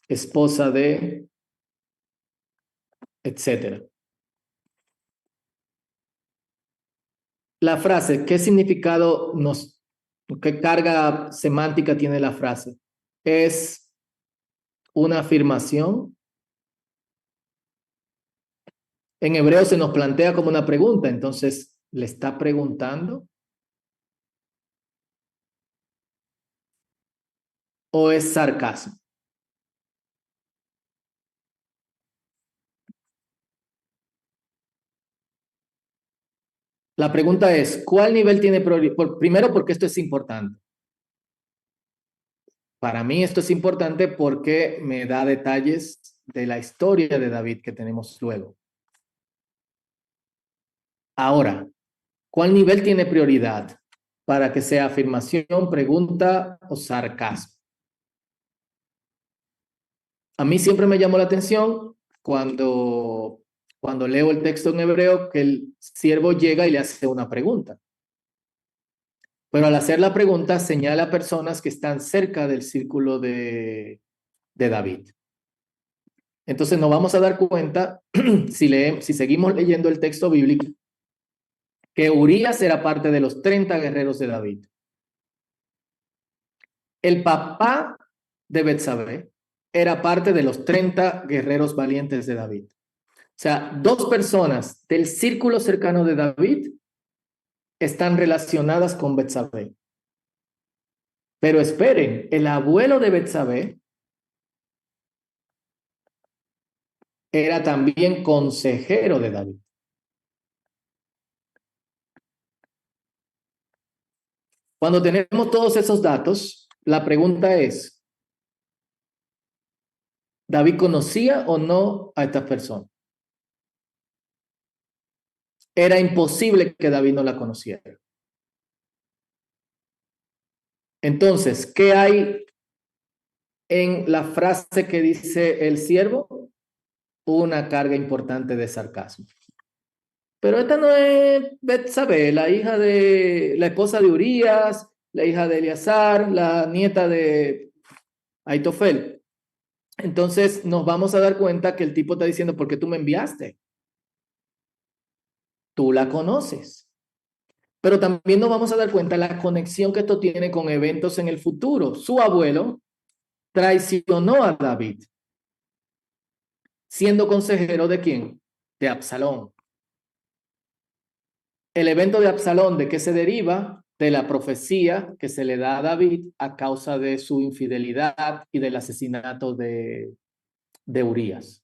esposa de, etcétera. La frase, ¿qué significado qué carga semántica tiene la frase? ¿Es una afirmación? En hebreo se nos plantea como una pregunta, entonces, ¿le está preguntando? ¿O es sarcasmo? La pregunta es, ¿cuál nivel tiene prioridad? Primero, porque esto es importante. Para mí esto es importante porque me da detalles de la historia de David que tenemos luego. Ahora, ¿cuál nivel tiene prioridad para que sea afirmación, pregunta o sarcasmo? A mí siempre me llamó la atención cuando leo el texto en hebreo que el siervo llega y le hace una pregunta. Pero al hacer la pregunta señala a personas que están cerca del círculo de David. Entonces nos vamos a dar cuenta, si seguimos leyendo el texto bíblico, que Urías era parte de los 30 guerreros de David. El papá de Betsabé era parte de los 30 guerreros valientes de David. O sea, 2 personas del círculo cercano de David están relacionadas con Betsabé. Pero esperen, el abuelo de Betsabé era también consejero de David. Cuando tenemos todos esos datos, la pregunta es, ¿David conocía o no a estas personas? Era imposible que David no la conociera. Entonces, ¿qué hay en la frase que dice el siervo? Una carga importante de sarcasmo. Pero esta no es Betsabé, la esposa de Urías, la hija de Eleazar, la nieta de Aitofel. Entonces nos vamos a dar cuenta que el tipo está diciendo, ¿por qué tú me enviaste? Tú la conoces. Pero también nos vamos a dar cuenta la conexión que esto tiene con eventos en el futuro. Su abuelo traicionó a David, siendo consejero ¿de quién? De Absalón. El evento de Absalón, ¿de qué se deriva? De la profecía que se le da a David a causa de su infidelidad y del asesinato de Urías.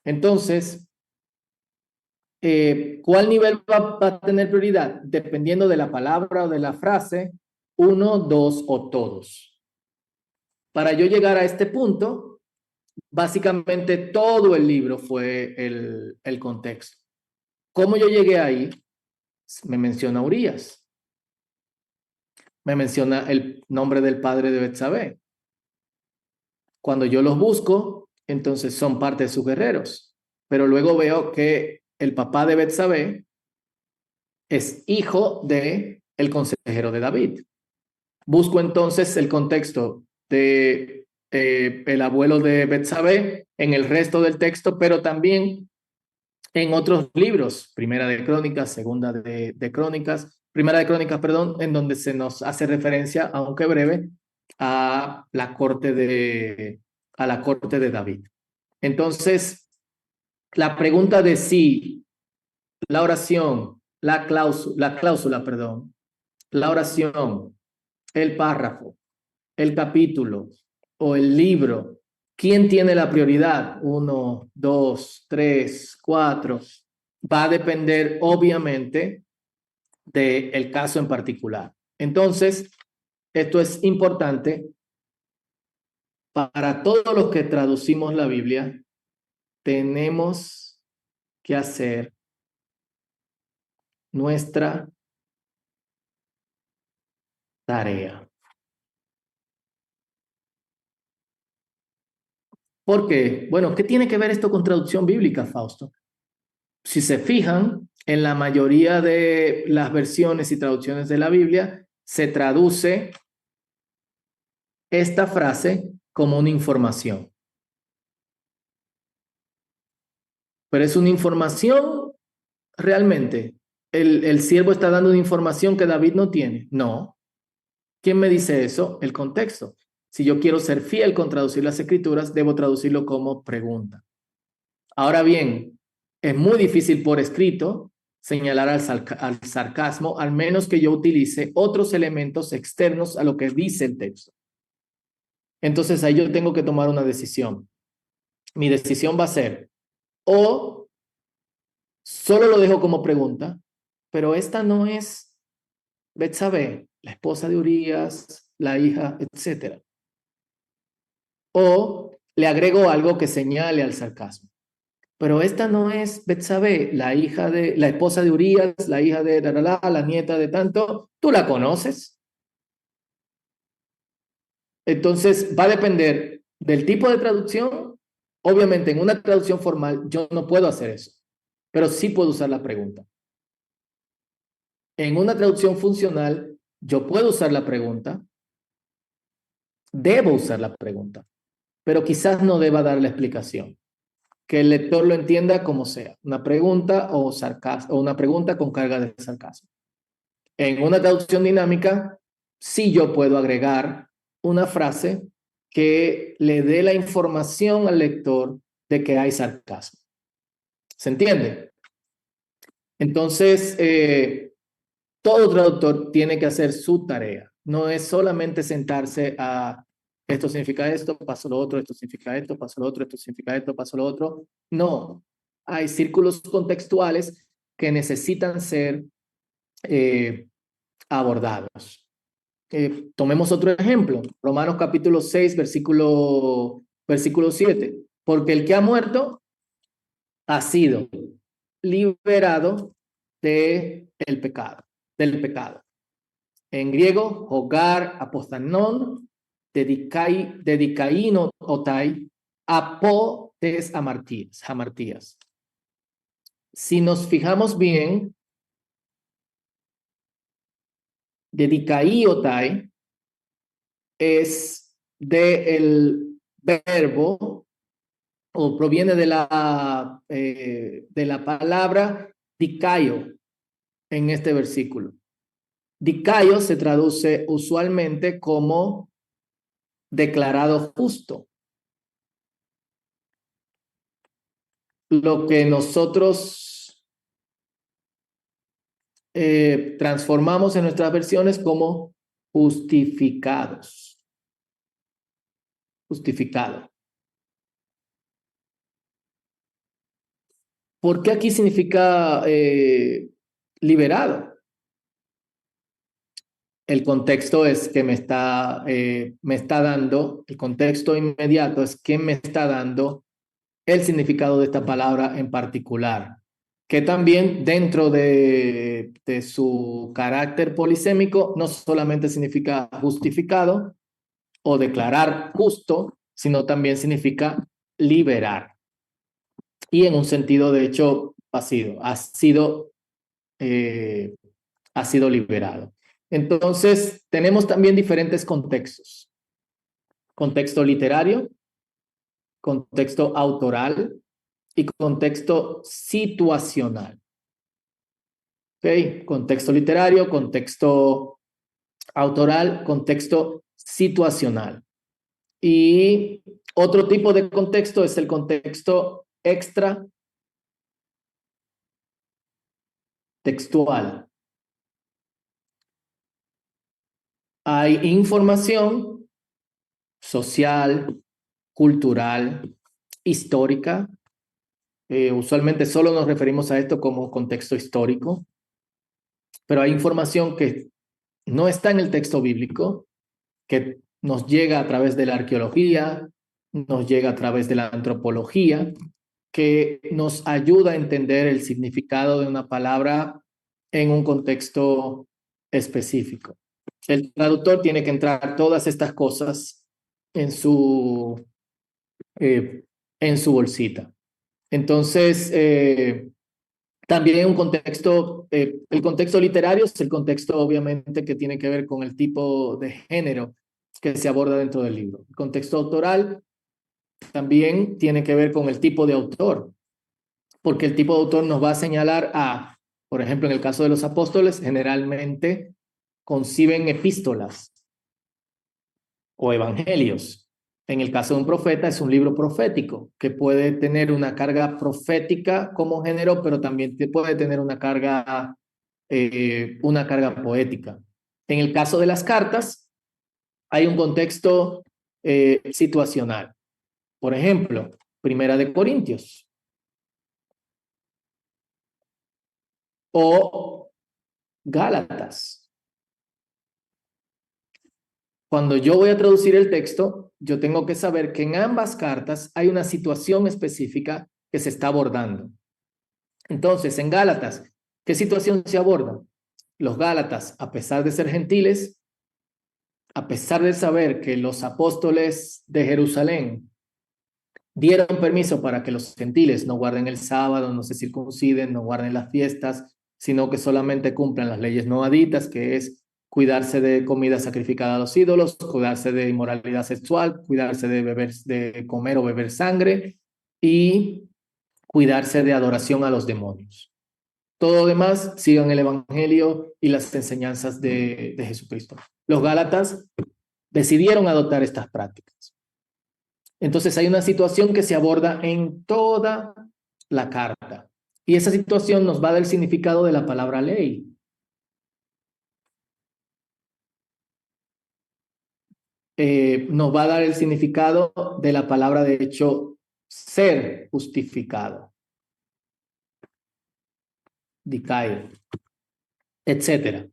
Entonces, ¿cuál nivel va a tener prioridad? Dependiendo de la palabra o de la frase, 1, 2 o todos. Para yo llegar a este punto, básicamente todo el libro fue el contexto. ¿Cómo yo llegué ahí? Me menciona Urías. Me menciona el nombre del padre de Betsabé. Cuando yo los busco, entonces son parte de sus guerreros. Pero luego veo que el papá de Betsabé es hijo de el consejero de David. Busco entonces el contexto de el abuelo de Betsabé en el resto del texto, pero también en otros libros, Primera de Crónicas, Segunda de Crónicas, Primera de Crónicas, perdón, en donde se nos hace referencia, aunque breve, a la corte de David. Entonces, la pregunta de si la oración, la cláusula, perdón, la oración, el párrafo, el capítulo o el libro, ¿quién tiene la prioridad? 1, 2, 3, 4. Va a depender, obviamente, del caso en particular. Entonces, esto es importante para todos los que traducimos la Biblia. Tenemos que hacer nuestra tarea. ¿Por qué? Bueno, ¿qué tiene que ver esto con traducción bíblica, Fausto? Si se fijan, en la mayoría de las versiones y traducciones de la Biblia, se traduce esta frase como una información. Pero es una información realmente. ¿El siervo está dando una información que David no tiene? No. ¿Quién me dice eso? El contexto. Si yo quiero ser fiel con traducir las escrituras, debo traducirlo como pregunta. Ahora bien, es muy difícil por escrito señalar al sarcasmo, al menos que yo utilice otros elementos externos a lo que dice el texto. Entonces ahí yo tengo que tomar una decisión. Mi decisión va a ser o solo lo dejo como pregunta, pero esta no es Betsabé, la esposa de Urías, la hija, etc. O le agrego algo que señale al sarcasmo. Pero esta no es Betsabé, la esposa de Urías, la hija de la nieta de tanto. ¿Tú la conoces? Entonces va a depender del tipo de traducción. Obviamente en una traducción formal yo no puedo hacer eso, pero sí puedo usar la pregunta. En una traducción funcional yo puedo usar la pregunta, debo usar la pregunta, pero quizás no deba dar la explicación. Que el lector lo entienda como sea, una pregunta o una pregunta con carga de sarcasmo. En una traducción dinámica, sí yo puedo agregar una frase que le dé la información al lector de que hay sarcasmo. ¿Se entiende? Entonces, todo traductor tiene que hacer su tarea. No es solamente sentarse a esto significa esto, paso lo otro, esto significa esto, paso lo otro, esto significa esto, paso lo otro. No, hay círculos contextuales que necesitan ser abordados. Tomemos otro ejemplo, Romanos capítulo 6, versículo 7. Porque el que ha muerto ha sido liberado del pecado. En griego, hogar, apostanon, dedicaino otai, apotes hamartías. Si nos fijamos bien, dedicaiotai es del verbo o proviene de la palabra dikaio en este versículo. Dikaio se traduce usualmente como declarado justo. Lo que nosotros transformamos en nuestras versiones como justificados. Justificado. ¿Por qué aquí significa liberado? El contexto es que me está dando, el contexto inmediato es que me está dando el significado de esta palabra en particular, que también dentro de su carácter polisémico no solamente significa justificado o declarar justo, sino también significa liberar. Y en un sentido, de hecho, ha sido liberado. Entonces, tenemos también diferentes contextos. Contexto literario, contexto autoral y contexto situacional. ¿Ok? Contexto literario, contexto autoral, contexto situacional. Y otro tipo de contexto es el contexto extra textual. Hay información social, cultural, histórica. Usualmente solo nos referimos a esto como contexto histórico, pero hay información que no está en el texto bíblico, que nos llega a través de la arqueología, nos llega a través de la antropología, que nos ayuda a entender el significado de una palabra en un contexto específico. El traductor tiene que entrar todas estas cosas en su bolsita. Entonces, también un contexto, el contexto literario es el contexto obviamente que tiene que ver con el tipo de género que se aborda dentro del libro. El contexto autoral también tiene que ver con el tipo de autor, porque el tipo de autor nos va a señalar por ejemplo, en el caso de los apóstoles, generalmente conciben epístolas o evangelios. En el caso de un profeta es un libro profético que puede tener una carga profética como género, pero también puede tener una carga poética. En el caso de las cartas hay un contexto situacional. Por ejemplo, Primera de Corintios o Gálatas. Cuando yo voy a traducir el texto, yo tengo que saber que en ambas cartas hay una situación específica que se está abordando. Entonces, en Gálatas, ¿qué situación se aborda? Los Gálatas, a pesar de ser gentiles, a pesar de saber que los apóstoles de Jerusalén dieron permiso para que los gentiles no guarden el sábado, no se circunciden, no guarden las fiestas, sino que solamente cumplan las leyes noaditas, que es cuidarse de comida sacrificada a los ídolos, cuidarse de inmoralidad sexual, cuidarse de comer o beber sangre y cuidarse de adoración a los demonios. Todo lo demás, sigan el evangelio y las enseñanzas de Jesucristo. Los Gálatas decidieron adoptar estas prácticas. Entonces hay una situación que se aborda en toda la carta. Y esa situación nos va a dar el significado de la palabra ley. Nos va a dar el significado de la palabra, de hecho, ser justificado. Dicae, etcétera.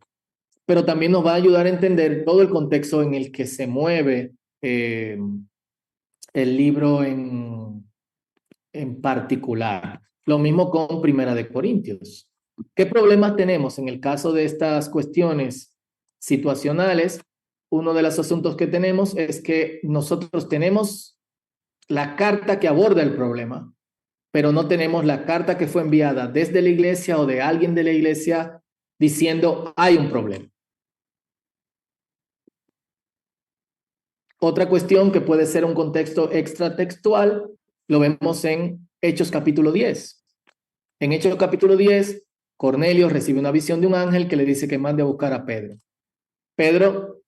Pero también nos va a ayudar a entender todo el contexto en el que se mueve el libro en particular. Lo mismo con Primera de Corintios. ¿Qué problemas tenemos en el caso de estas cuestiones situacionales? Uno de los asuntos que tenemos es que nosotros tenemos la carta que aborda el problema, pero no tenemos la carta que fue enviada desde la iglesia o de alguien de la iglesia diciendo hay un problema. Otra cuestión que puede ser un contexto extratextual lo vemos en Hechos capítulo 10. En Hechos capítulo 10, Cornelio recibe una visión de un ángel que le dice que mande a buscar a Pedro. Pedro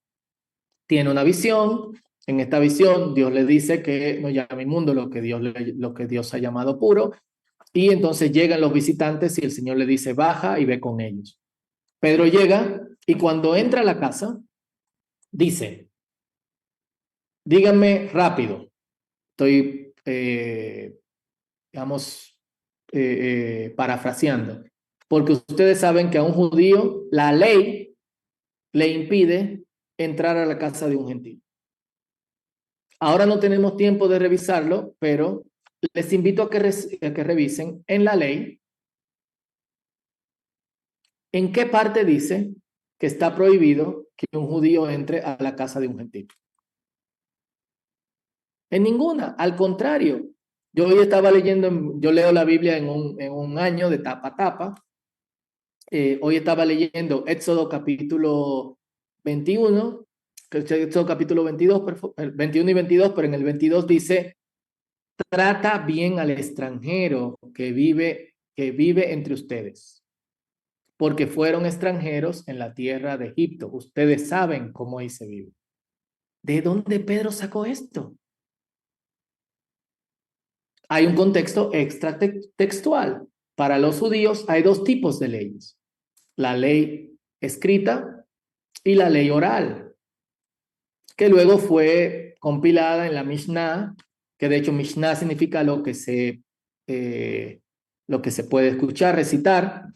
tiene una visión. En esta visión, Dios le dice que no llame inmundo lo que Dios ha llamado puro. Y entonces llegan los visitantes y el Señor le dice, baja y ve con ellos. Pedro llega y cuando entra a la casa, dice, díganme rápido. Estoy, parafraseando. Porque ustedes saben que a un judío la ley le impide entrar a la casa de un gentil. Ahora no tenemos tiempo de revisarlo, pero les invito a que revisen en la ley en qué parte dice que está prohibido que un judío entre a la casa de un gentil. En ninguna, al contrario. Yo hoy estaba leyendo, yo leo la Biblia en un año de tapa a tapa. Hoy estaba leyendo Éxodo capítulo 21, Éxodo capítulo 22, 21 y 22, pero en el 22 dice, trata bien al extranjero que vive entre ustedes. porque fueron extranjeros en la tierra de Egipto. Ustedes saben cómo ahí se vive. ¿De dónde Pedro sacó esto? Hay un contexto extratextual. Para los judíos hay dos tipos de leyes: la ley escrita y la ley oral, que luego fue compilada en la Mishnah, que de hecho Mishnah significa lo que se puede escuchar, recitar,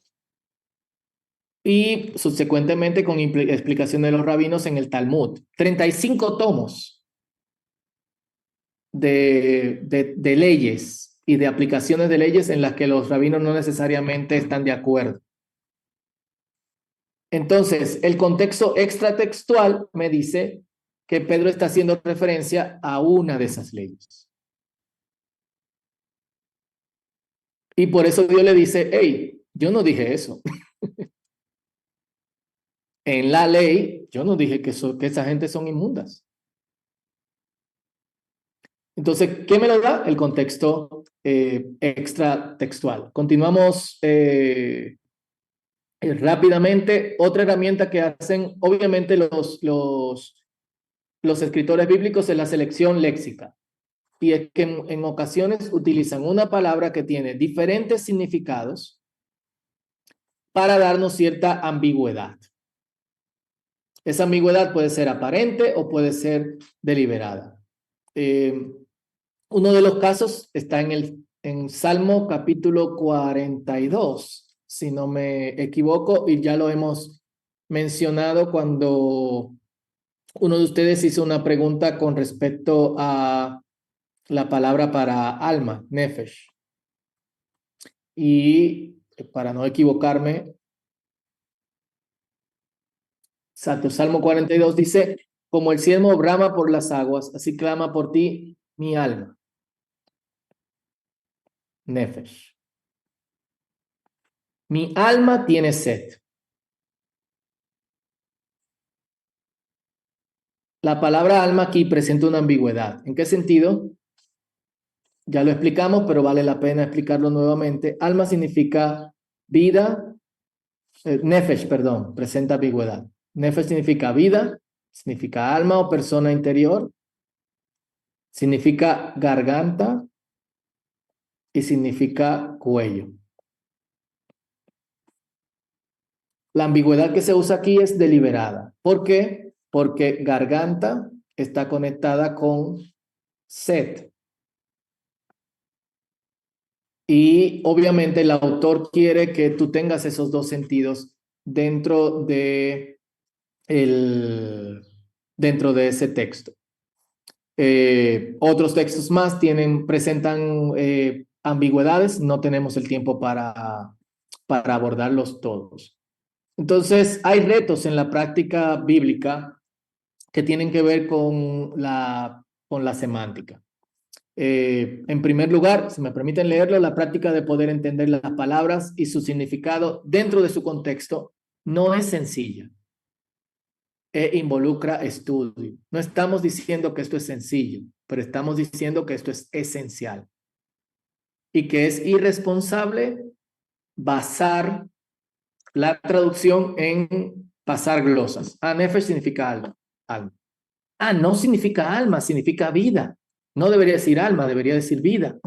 y subsecuentemente con explicación de los rabinos en el Talmud. 35 tomos de leyes y de aplicaciones de leyes en las que los rabinos no necesariamente están de acuerdo. Entonces, el contexto extratextual me dice que Pedro está haciendo referencia a una de esas leyes. Y por eso Dios le dice, hey, yo no dije eso. En la ley, yo no dije que esa gente son inmundas. Entonces, ¿qué me lo da? El contexto extratextual. Continuamos rápidamente. Otra herramienta que hacen, obviamente, los escritores bíblicos es la selección léxica. Y es que en ocasiones utilizan una palabra que tiene diferentes significados para darnos cierta ambigüedad. Esa ambigüedad puede ser aparente o puede ser deliberada. Uno de los casos está en Salmo capítulo 42, si no me equivoco, y ya lo hemos mencionado cuando uno de ustedes hizo una pregunta con respecto a la palabra para alma, nefesh. Y para no equivocarme, Salmo 42 dice, como el cielo brama por las aguas, así clama por ti mi alma. Nefesh. Mi alma tiene sed. La palabra alma aquí presenta una ambigüedad. ¿En qué sentido? Ya lo explicamos, pero vale la pena explicarlo nuevamente. Alma significa vida, nefesh, perdón, presenta ambigüedad. Nefesh significa vida, significa alma o persona interior, significa garganta y significa cuello. La ambigüedad que se usa aquí es deliberada. ¿Por qué? Porque garganta está conectada con sed. Y obviamente el autor quiere que tú tengas esos dos sentidos dentro de ese texto. Otros textos más presentan ambigüedades, no tenemos el tiempo para abordarlos todos. Entonces, hay retos en la práctica bíblica que tienen que ver con la semántica. En primer lugar, si me permiten leerlo, la práctica de poder entender las palabras y su significado dentro de su contexto no es sencilla. Involucra estudio. No estamos diciendo que esto es sencillo, pero estamos diciendo que esto es esencial y que es irresponsable basar la traducción en pasar glosas. Nefesh significa alma. No significa alma, significa vida. No debería decir alma, debería decir vida.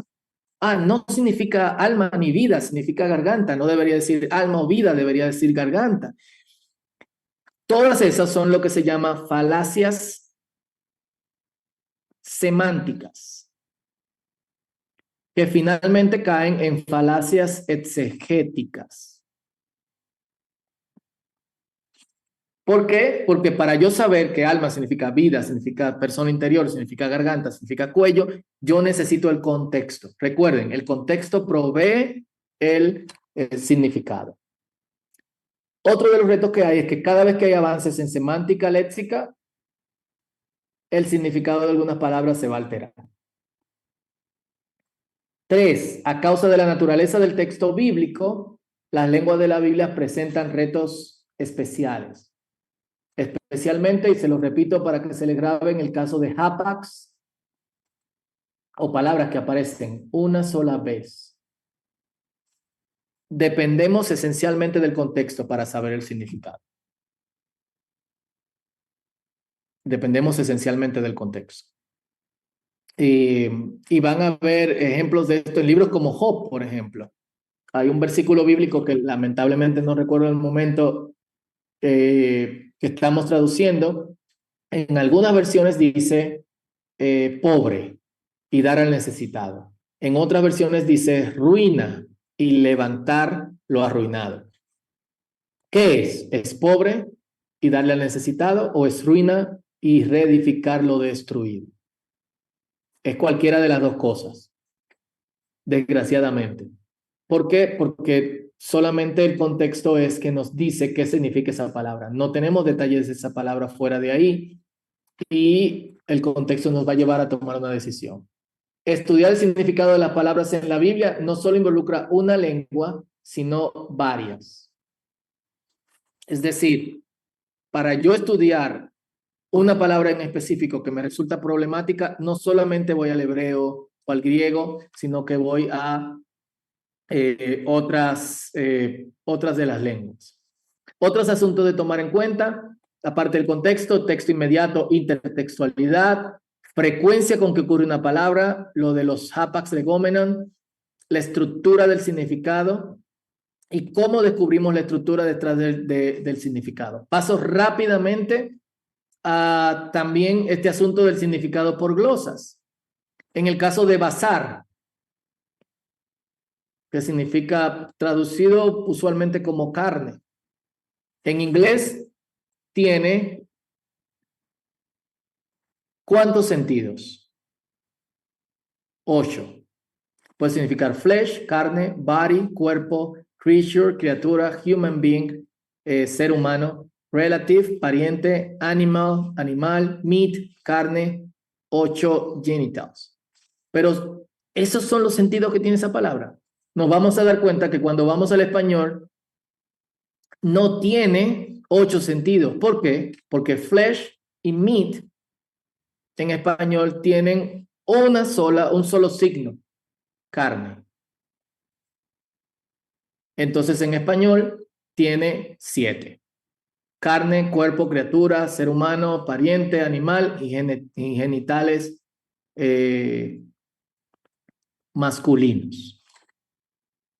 No significa alma ni vida, significa garganta. No debería decir alma o vida, debería decir garganta. Todas esas son lo que se llama falacias semánticas, que finalmente caen en falacias exegéticas. ¿Por qué? Porque para yo saber que alma significa vida, significa persona interior, significa garganta, significa cuello, yo necesito el contexto. Recuerden, el contexto provee el significado. Otro de los retos que hay es que cada vez que hay avances en semántica léxica, el significado de algunas palabras se va a alterar. 3. A causa de la naturaleza del texto bíblico, las lenguas de la Biblia presentan retos especiales. Especialmente, y se los repito para que se les grabe, en el caso de hapax, o palabras que aparecen una sola vez. dependemos esencialmente del contexto para saber el significado. Dependemos esencialmente del contexto. Y van a ver ejemplos de esto en libros como Job, por ejemplo. Hay un versículo bíblico que lamentablemente no recuerdo el momento que estamos traduciendo. En algunas versiones dice pobre y dar al necesitado. En otras versiones dice ruina y levantar lo arruinado. ¿Qué es? ¿Es pobre y darle al necesitado o es ruina y reedificar lo destruido? Es cualquiera de las dos cosas, desgraciadamente. ¿Por qué? Porque solamente el contexto es que nos dice qué significa esa palabra. No tenemos detalles de esa palabra fuera de ahí y el contexto nos va a llevar a tomar una decisión. Estudiar el significado de las palabras en la Biblia no solo involucra una lengua, sino varias. Es decir, para yo estudiar una palabra en específico que me resulta problemática, no solamente voy al hebreo o al griego, sino que voy a otras de las lenguas. Otros asuntos de tomar en cuenta, aparte del contexto, texto inmediato, intertextualidad, frecuencia con que ocurre una palabra, lo de los hapax legomenon, la estructura del significado y cómo descubrimos la estructura detrás del significado. Paso rápidamente a también este asunto del significado por glosas. En el caso de basar, que significa traducido usualmente como carne. En inglés tiene ¿cuántos sentidos? 8. Puede significar flesh, carne, body, cuerpo, creature, criatura, human being, ser humano, relative, pariente, animal, animal, meat, carne, 8 genitals. Pero esos son los sentidos que tiene esa palabra. Nos vamos a dar cuenta que cuando vamos al español no tiene 8 sentidos. ¿Por qué? Porque flesh y meat en español tienen un solo signo, carne. Entonces en español tiene 7. Carne, cuerpo, criatura, ser humano, pariente, animal y genitales masculinos.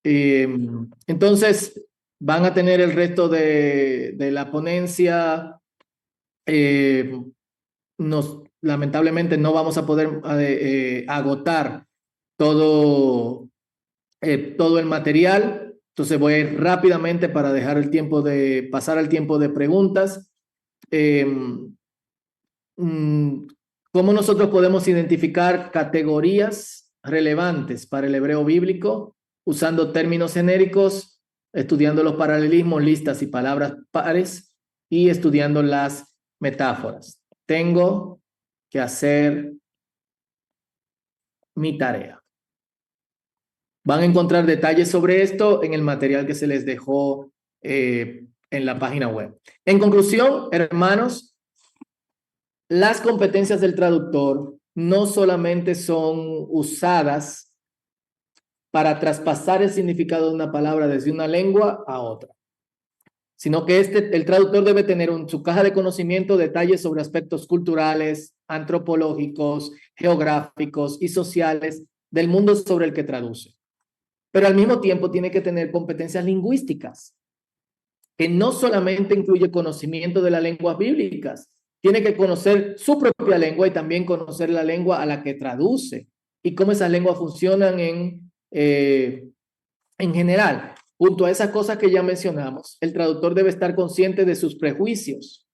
Entonces van a tener el resto de la ponencia. Lamentablemente no vamos a poder agotar todo el material. Entonces voy a ir rápidamente para dejar pasar al tiempo de preguntas. ¿Cómo nosotros podemos identificar categorías relevantes para el hebreo bíblico? Usando términos genéricos, estudiando los paralelismos, listas y palabras pares y estudiando las metáforas. Tengo que hacer mi tarea. Van a encontrar detalles sobre esto en el material que se les dejó en la página web. En conclusión, hermanos, las competencias del traductor no solamente son usadas para traspasar el significado de una palabra desde una lengua a otra, sino que el traductor debe tener en su caja de conocimiento detalles sobre aspectos culturales, antropológicos, geográficos y sociales del mundo sobre el que traduce. Pero al mismo tiempo tiene que tener competencias lingüísticas, que no solamente incluye conocimiento de las lenguas bíblicas, tiene que conocer su propia lengua y también conocer la lengua a la que traduce y cómo esas lenguas funcionan en general. Junto a esas cosas que ya mencionamos, el traductor debe estar consciente de sus prejuicios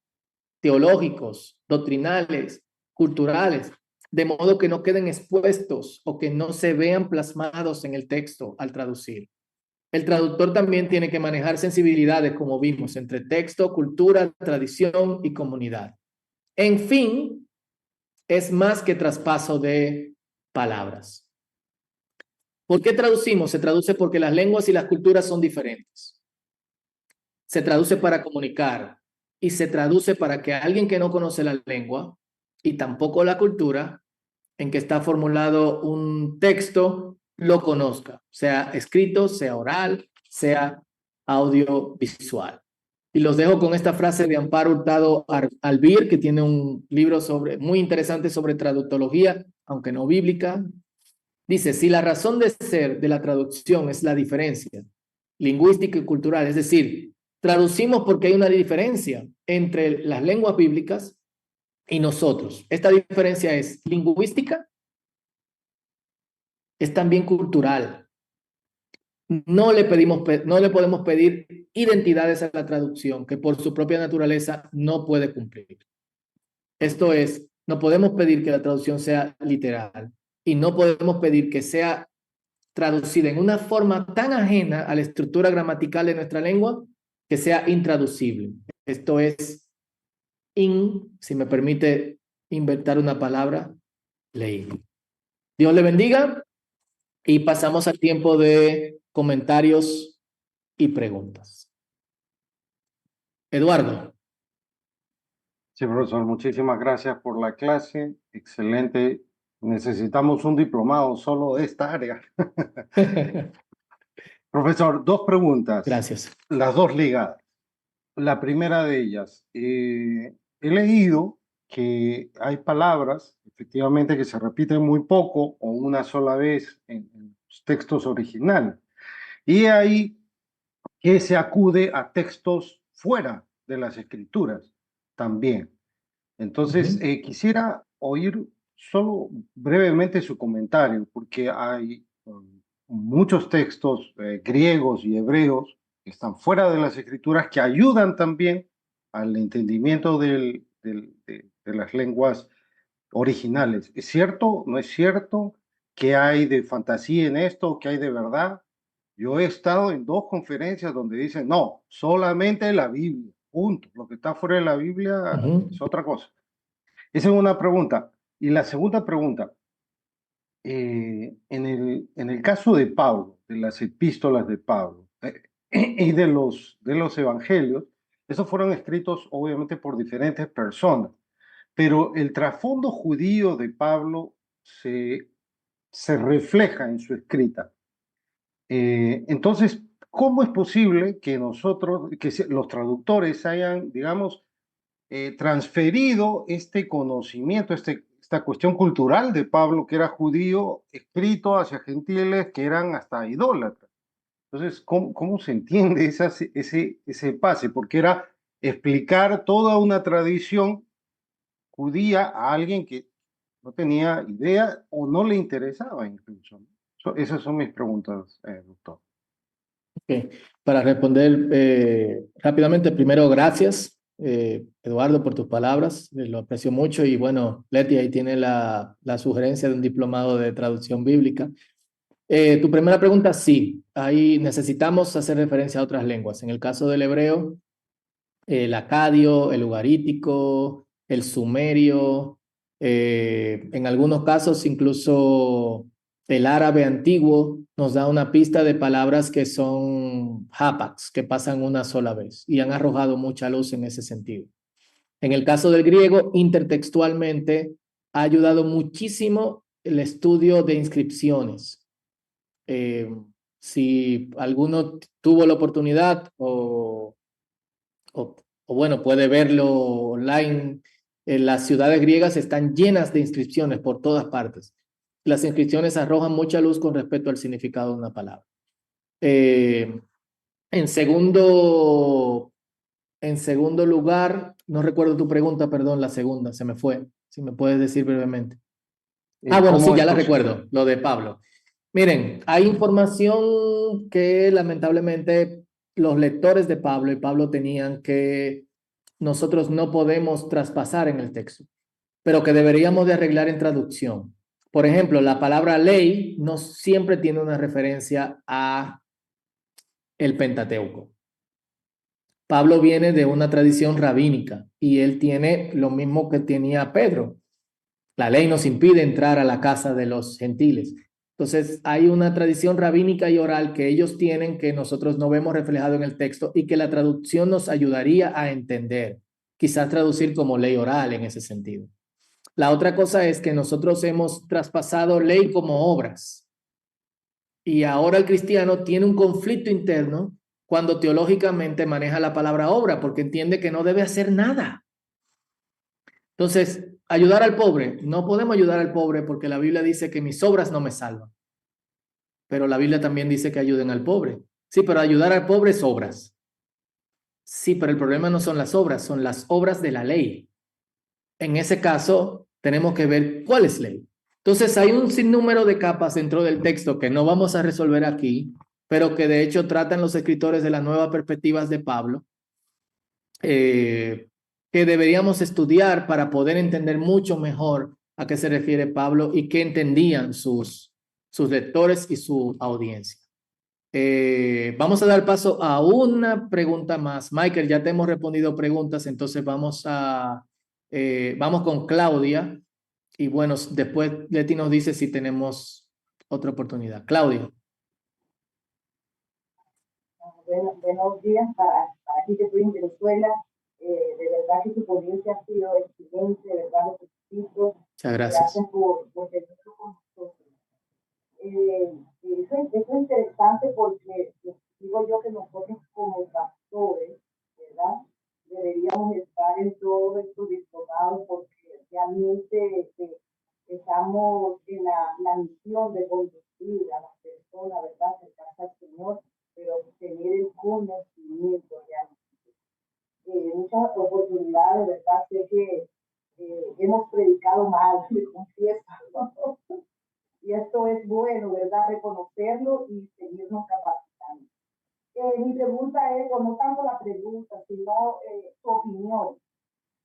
teológicos, doctrinales, culturales, de modo que no queden expuestos o que no se vean plasmados en el texto al traducir. El traductor también tiene que manejar sensibilidades, como vimos, entre texto, cultura, tradición y comunidad. En fin, es más que traspaso de palabras. ¿Por qué traducimos? Se traduce porque las lenguas y las culturas son diferentes. Se traduce para comunicar y se traduce para que alguien que no conoce la lengua y tampoco la cultura en que está formulado un texto lo conozca, sea escrito, sea oral, sea audiovisual. Y los dejo con esta frase de Amparo Hurtado Albir, que tiene un libro muy interesante sobre traductología, aunque no bíblica. Dice, si la razón de ser de la traducción es la diferencia lingüística y cultural, es decir, traducimos porque hay una diferencia entre las lenguas bíblicas y nosotros. Esta diferencia es lingüística, es también cultural. No le podemos pedir identidades a la traducción que por su propia naturaleza no puede cumplir. Esto es, no podemos pedir que la traducción sea literal y no podemos pedir que sea traducida en una forma tan ajena a la estructura gramatical de nuestra lengua que sea intraducible. Esto es, si me permite inventar una palabra, leíble. Dios le bendiga y pasamos al tiempo de comentarios y preguntas. Eduardo. Sí, profesor, muchísimas gracias por la clase. Excelente. Necesitamos un diplomado solo de esta área. Profesor, dos preguntas. Gracias. Las dos ligadas. La primera de ellas, he leído que hay palabras, efectivamente, que se repiten muy poco o una sola vez en los textos originales. Y ahí que se acude a textos fuera de las escrituras también. Entonces, quisiera oír solo brevemente su comentario, porque hay muchos textos griegos y hebreos que están fuera de las escrituras que ayudan también al entendimiento de las lenguas originales. ¿Es cierto? ¿No es cierto? ¿Qué hay de fantasía en esto? ¿Qué hay de verdad? Yo he estado en dos conferencias donde dicen, no, solamente la Biblia, punto. Lo que está fuera de la Biblia es otra cosa. Esa es una pregunta. Y la segunda pregunta, en el caso de Pablo, de las epístolas de Pablo y de los evangelios, esos fueron escritos obviamente por diferentes personas, pero el trasfondo judío de Pablo se refleja en su escrita. Entonces, ¿cómo es posible que nosotros, los traductores hayan, digamos, transferido este conocimiento, esta cuestión cultural de Pablo, que era judío, escrito hacia gentiles que eran hasta idólatras? Entonces, ¿cómo se entiende ese pase? Porque era explicar toda una tradición judía a alguien que no tenía idea o no le interesaba incluso. Esas son mis preguntas, doctor. Okay. Para responder rápidamente, primero, gracias, Eduardo, por tus palabras. Lo aprecio mucho. Y bueno, Leti, ahí tiene la sugerencia de un diplomado de traducción bíblica. Tu primera pregunta, sí. Ahí necesitamos hacer referencia a otras lenguas. En el caso del hebreo, el acadio, el ugarítico, el sumerio, en algunos casos incluso el árabe antiguo nos da una pista de palabras que son hapax, que pasan una sola vez y han arrojado mucha luz en ese sentido. En el caso del griego, intertextualmente ha ayudado muchísimo el estudio de inscripciones. Si alguno tuvo la oportunidad o bueno, puede verlo online, las ciudades griegas están llenas de inscripciones por todas partes. Las inscripciones arrojan mucha luz con respecto al significado de una palabra. En segundo lugar, no recuerdo tu pregunta, perdón, la segunda, se me fue. Si me puedes decir brevemente. Bueno, sí, ya la recuerdo, lo de Pablo. Miren, hay información que lamentablemente los lectores de Pablo y Pablo tenían que nosotros no podemos traspasar en el texto, pero que deberíamos de arreglar en traducción. Por ejemplo, la palabra ley no siempre tiene una referencia a el Pentateuco. Pablo viene de una tradición rabínica y él tiene lo mismo que tenía Pedro. La ley nos impide entrar a la casa de los gentiles. Entonces, hay una tradición rabínica y oral que ellos tienen que nosotros no vemos reflejado en el texto y que la traducción nos ayudaría a entender. Quizás traducir como ley oral en ese sentido. La otra cosa es que nosotros hemos traspasado ley como obras. Y ahora el cristiano tiene un conflicto interno cuando teológicamente maneja la palabra obra, porque entiende que no debe hacer nada. Entonces, ayudar al pobre, no podemos ayudar al pobre porque la Biblia dice que mis obras no me salvan. Pero la Biblia también dice que ayuden al pobre. Sí, pero ayudar al pobre es obras. Sí, pero el problema no son las obras, son las obras de la ley. En ese caso, tenemos que ver cuál es ley. Entonces, hay un sinnúmero de capas dentro del texto que no vamos a resolver aquí, pero que de hecho tratan los escritores de las nuevas perspectivas de Pablo, que deberíamos estudiar para poder entender mucho mejor a qué se refiere Pablo y qué entendían sus lectores y su audiencia. Vamos a dar paso a una pregunta más. Michael, ya te hemos respondido preguntas, entonces vamos con Claudia. Y bueno, después Leti nos dice si tenemos otra oportunidad. Claudia. Buenos días para ti que estoy en Venezuela. De verdad que tu ponencia ha sido excelente, de verdad lo felicito. Muchas gracias. Gracias por tenerlo con nosotros. Eso es interesante porque digo yo que nosotros como pastores, ¿verdad? Deberíamos estar en todo esto diplomados porque realmente estamos en la misión de conducir a las personas, ¿verdad? Acercarse al Señor, pero tener el conocimiento realmente. Muchas oportunidades, ¿verdad? Sé que hemos predicado mal, me confieso, ¿no? Y esto es bueno, ¿verdad? Reconocerlo y seguirnos capacitando. Mi pregunta es, o no tanto la pregunta, sino tu opinión.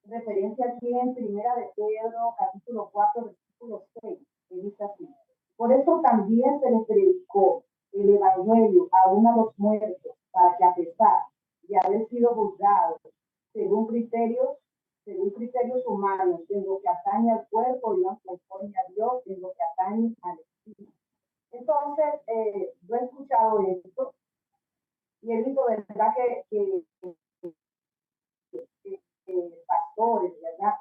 Referencia aquí en Primera de Pedro, capítulo 4, versículo 6, que dice así. Por eso también se les predicó el evangelio aún a los muertos, para que a pesar de haber sido juzgados según criterios humanos, en lo que atañe al cuerpo, Dios conforme a Dios, en lo que atañe al espíritu. Entonces, yo he escuchado esto y he visto, ¿verdad?, que pastores, ¿verdad?,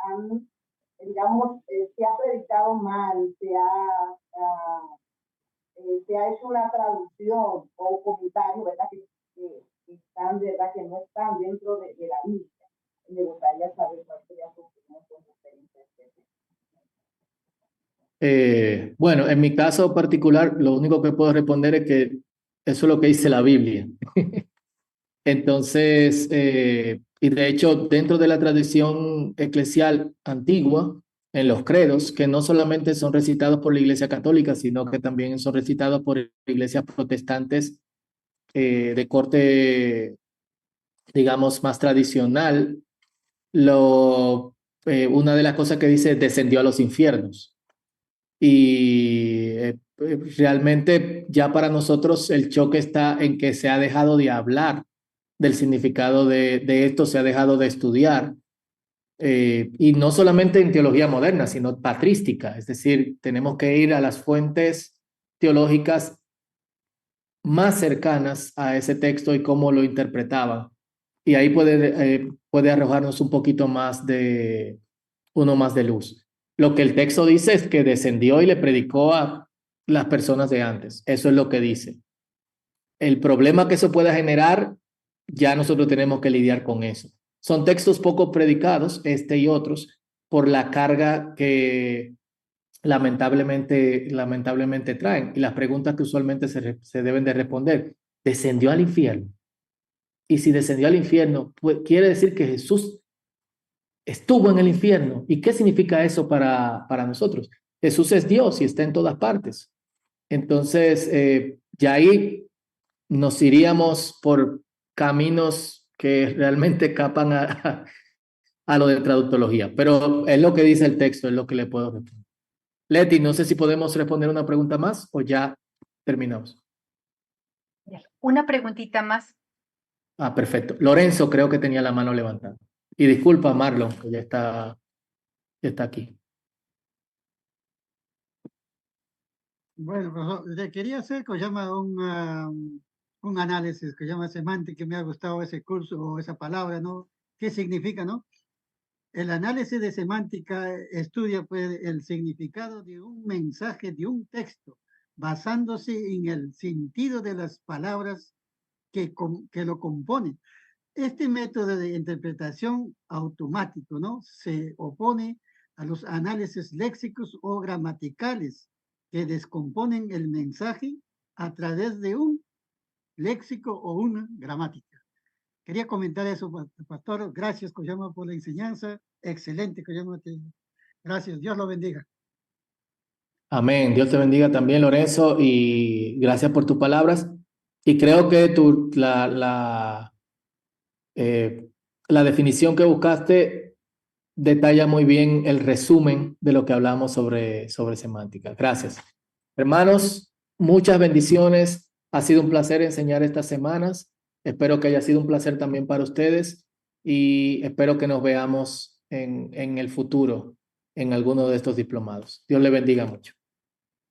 digamos, se ha predicado mal, se ha hecho una traducción o comentario, ¿verdad?, que están, ¿verdad?, que no están dentro de la Biblia. Me gustaría saber cuál sería su opinión con referencia a este. Bueno, en mi caso particular, lo único que puedo responder es que eso es lo que dice la Biblia. Entonces, y de hecho, dentro de la tradición eclesial antigua, en los credos, que no solamente son recitados por la Iglesia Católica, sino que también son recitados por iglesias protestantes de corte, digamos, más tradicional, una de las cosas que dice descendió a los infiernos. Y realmente ya para nosotros el choque está en que se ha dejado de hablar del significado de esto, se ha dejado de estudiar. Y no solamente en teología moderna, sino patrística. Es decir, tenemos que ir a las fuentes teológicas más cercanas a ese texto y cómo lo interpretaban. Y ahí puede arrojarnos un poquito más de luz. Lo que el texto dice es que descendió y le predicó a las personas de antes. Eso es lo que dice. El problema que eso pueda generar, ya nosotros tenemos que lidiar con eso. Son textos poco predicados, este y otros, por la carga que lamentablemente traen. Y las preguntas que usualmente se deben de responder. ¿Descendió al infierno? Y si descendió al infierno, pues, quiere decir que Jesús estuvo en el infierno. ¿Y qué significa eso para nosotros? Jesús es Dios y está en todas partes. Entonces, ya ahí nos iríamos por caminos que realmente escapan a lo de traductología. Pero es lo que dice el texto, es lo que le puedo responder. Leti, no sé si podemos responder una pregunta más o ya terminamos. Una preguntita más. Perfecto. Lorenzo creo que tenía la mano levantada. Y disculpa, Marlon, que ya está aquí. Bueno, profesor, le quería hacer que llama un análisis que llama semántica, me ha gustado ese curso o esa palabra, ¿no? ¿Qué significa, no? El análisis de semántica estudia pues, el significado de un mensaje, de un texto, basándose en el sentido de las palabras que lo componen. Este método de interpretación automático, ¿no?, se opone a los análisis léxicos o gramaticales que descomponen el mensaje a través de un léxico o una gramática. Quería comentar eso, pastor. Gracias, Coyama, por la enseñanza. Excelente, Coyama. Gracias. Dios lo bendiga. Amén. Dios te bendiga también, Lorenzo, y gracias por tus palabras. Y creo que la definición que buscaste detalla muy bien el resumen de lo que hablamos sobre semántica. Gracias. Hermanos, muchas bendiciones. Ha sido un placer enseñar estas semanas. Espero que haya sido un placer también para ustedes y espero que nos veamos en el futuro en alguno de estos diplomados. Dios le bendiga mucho.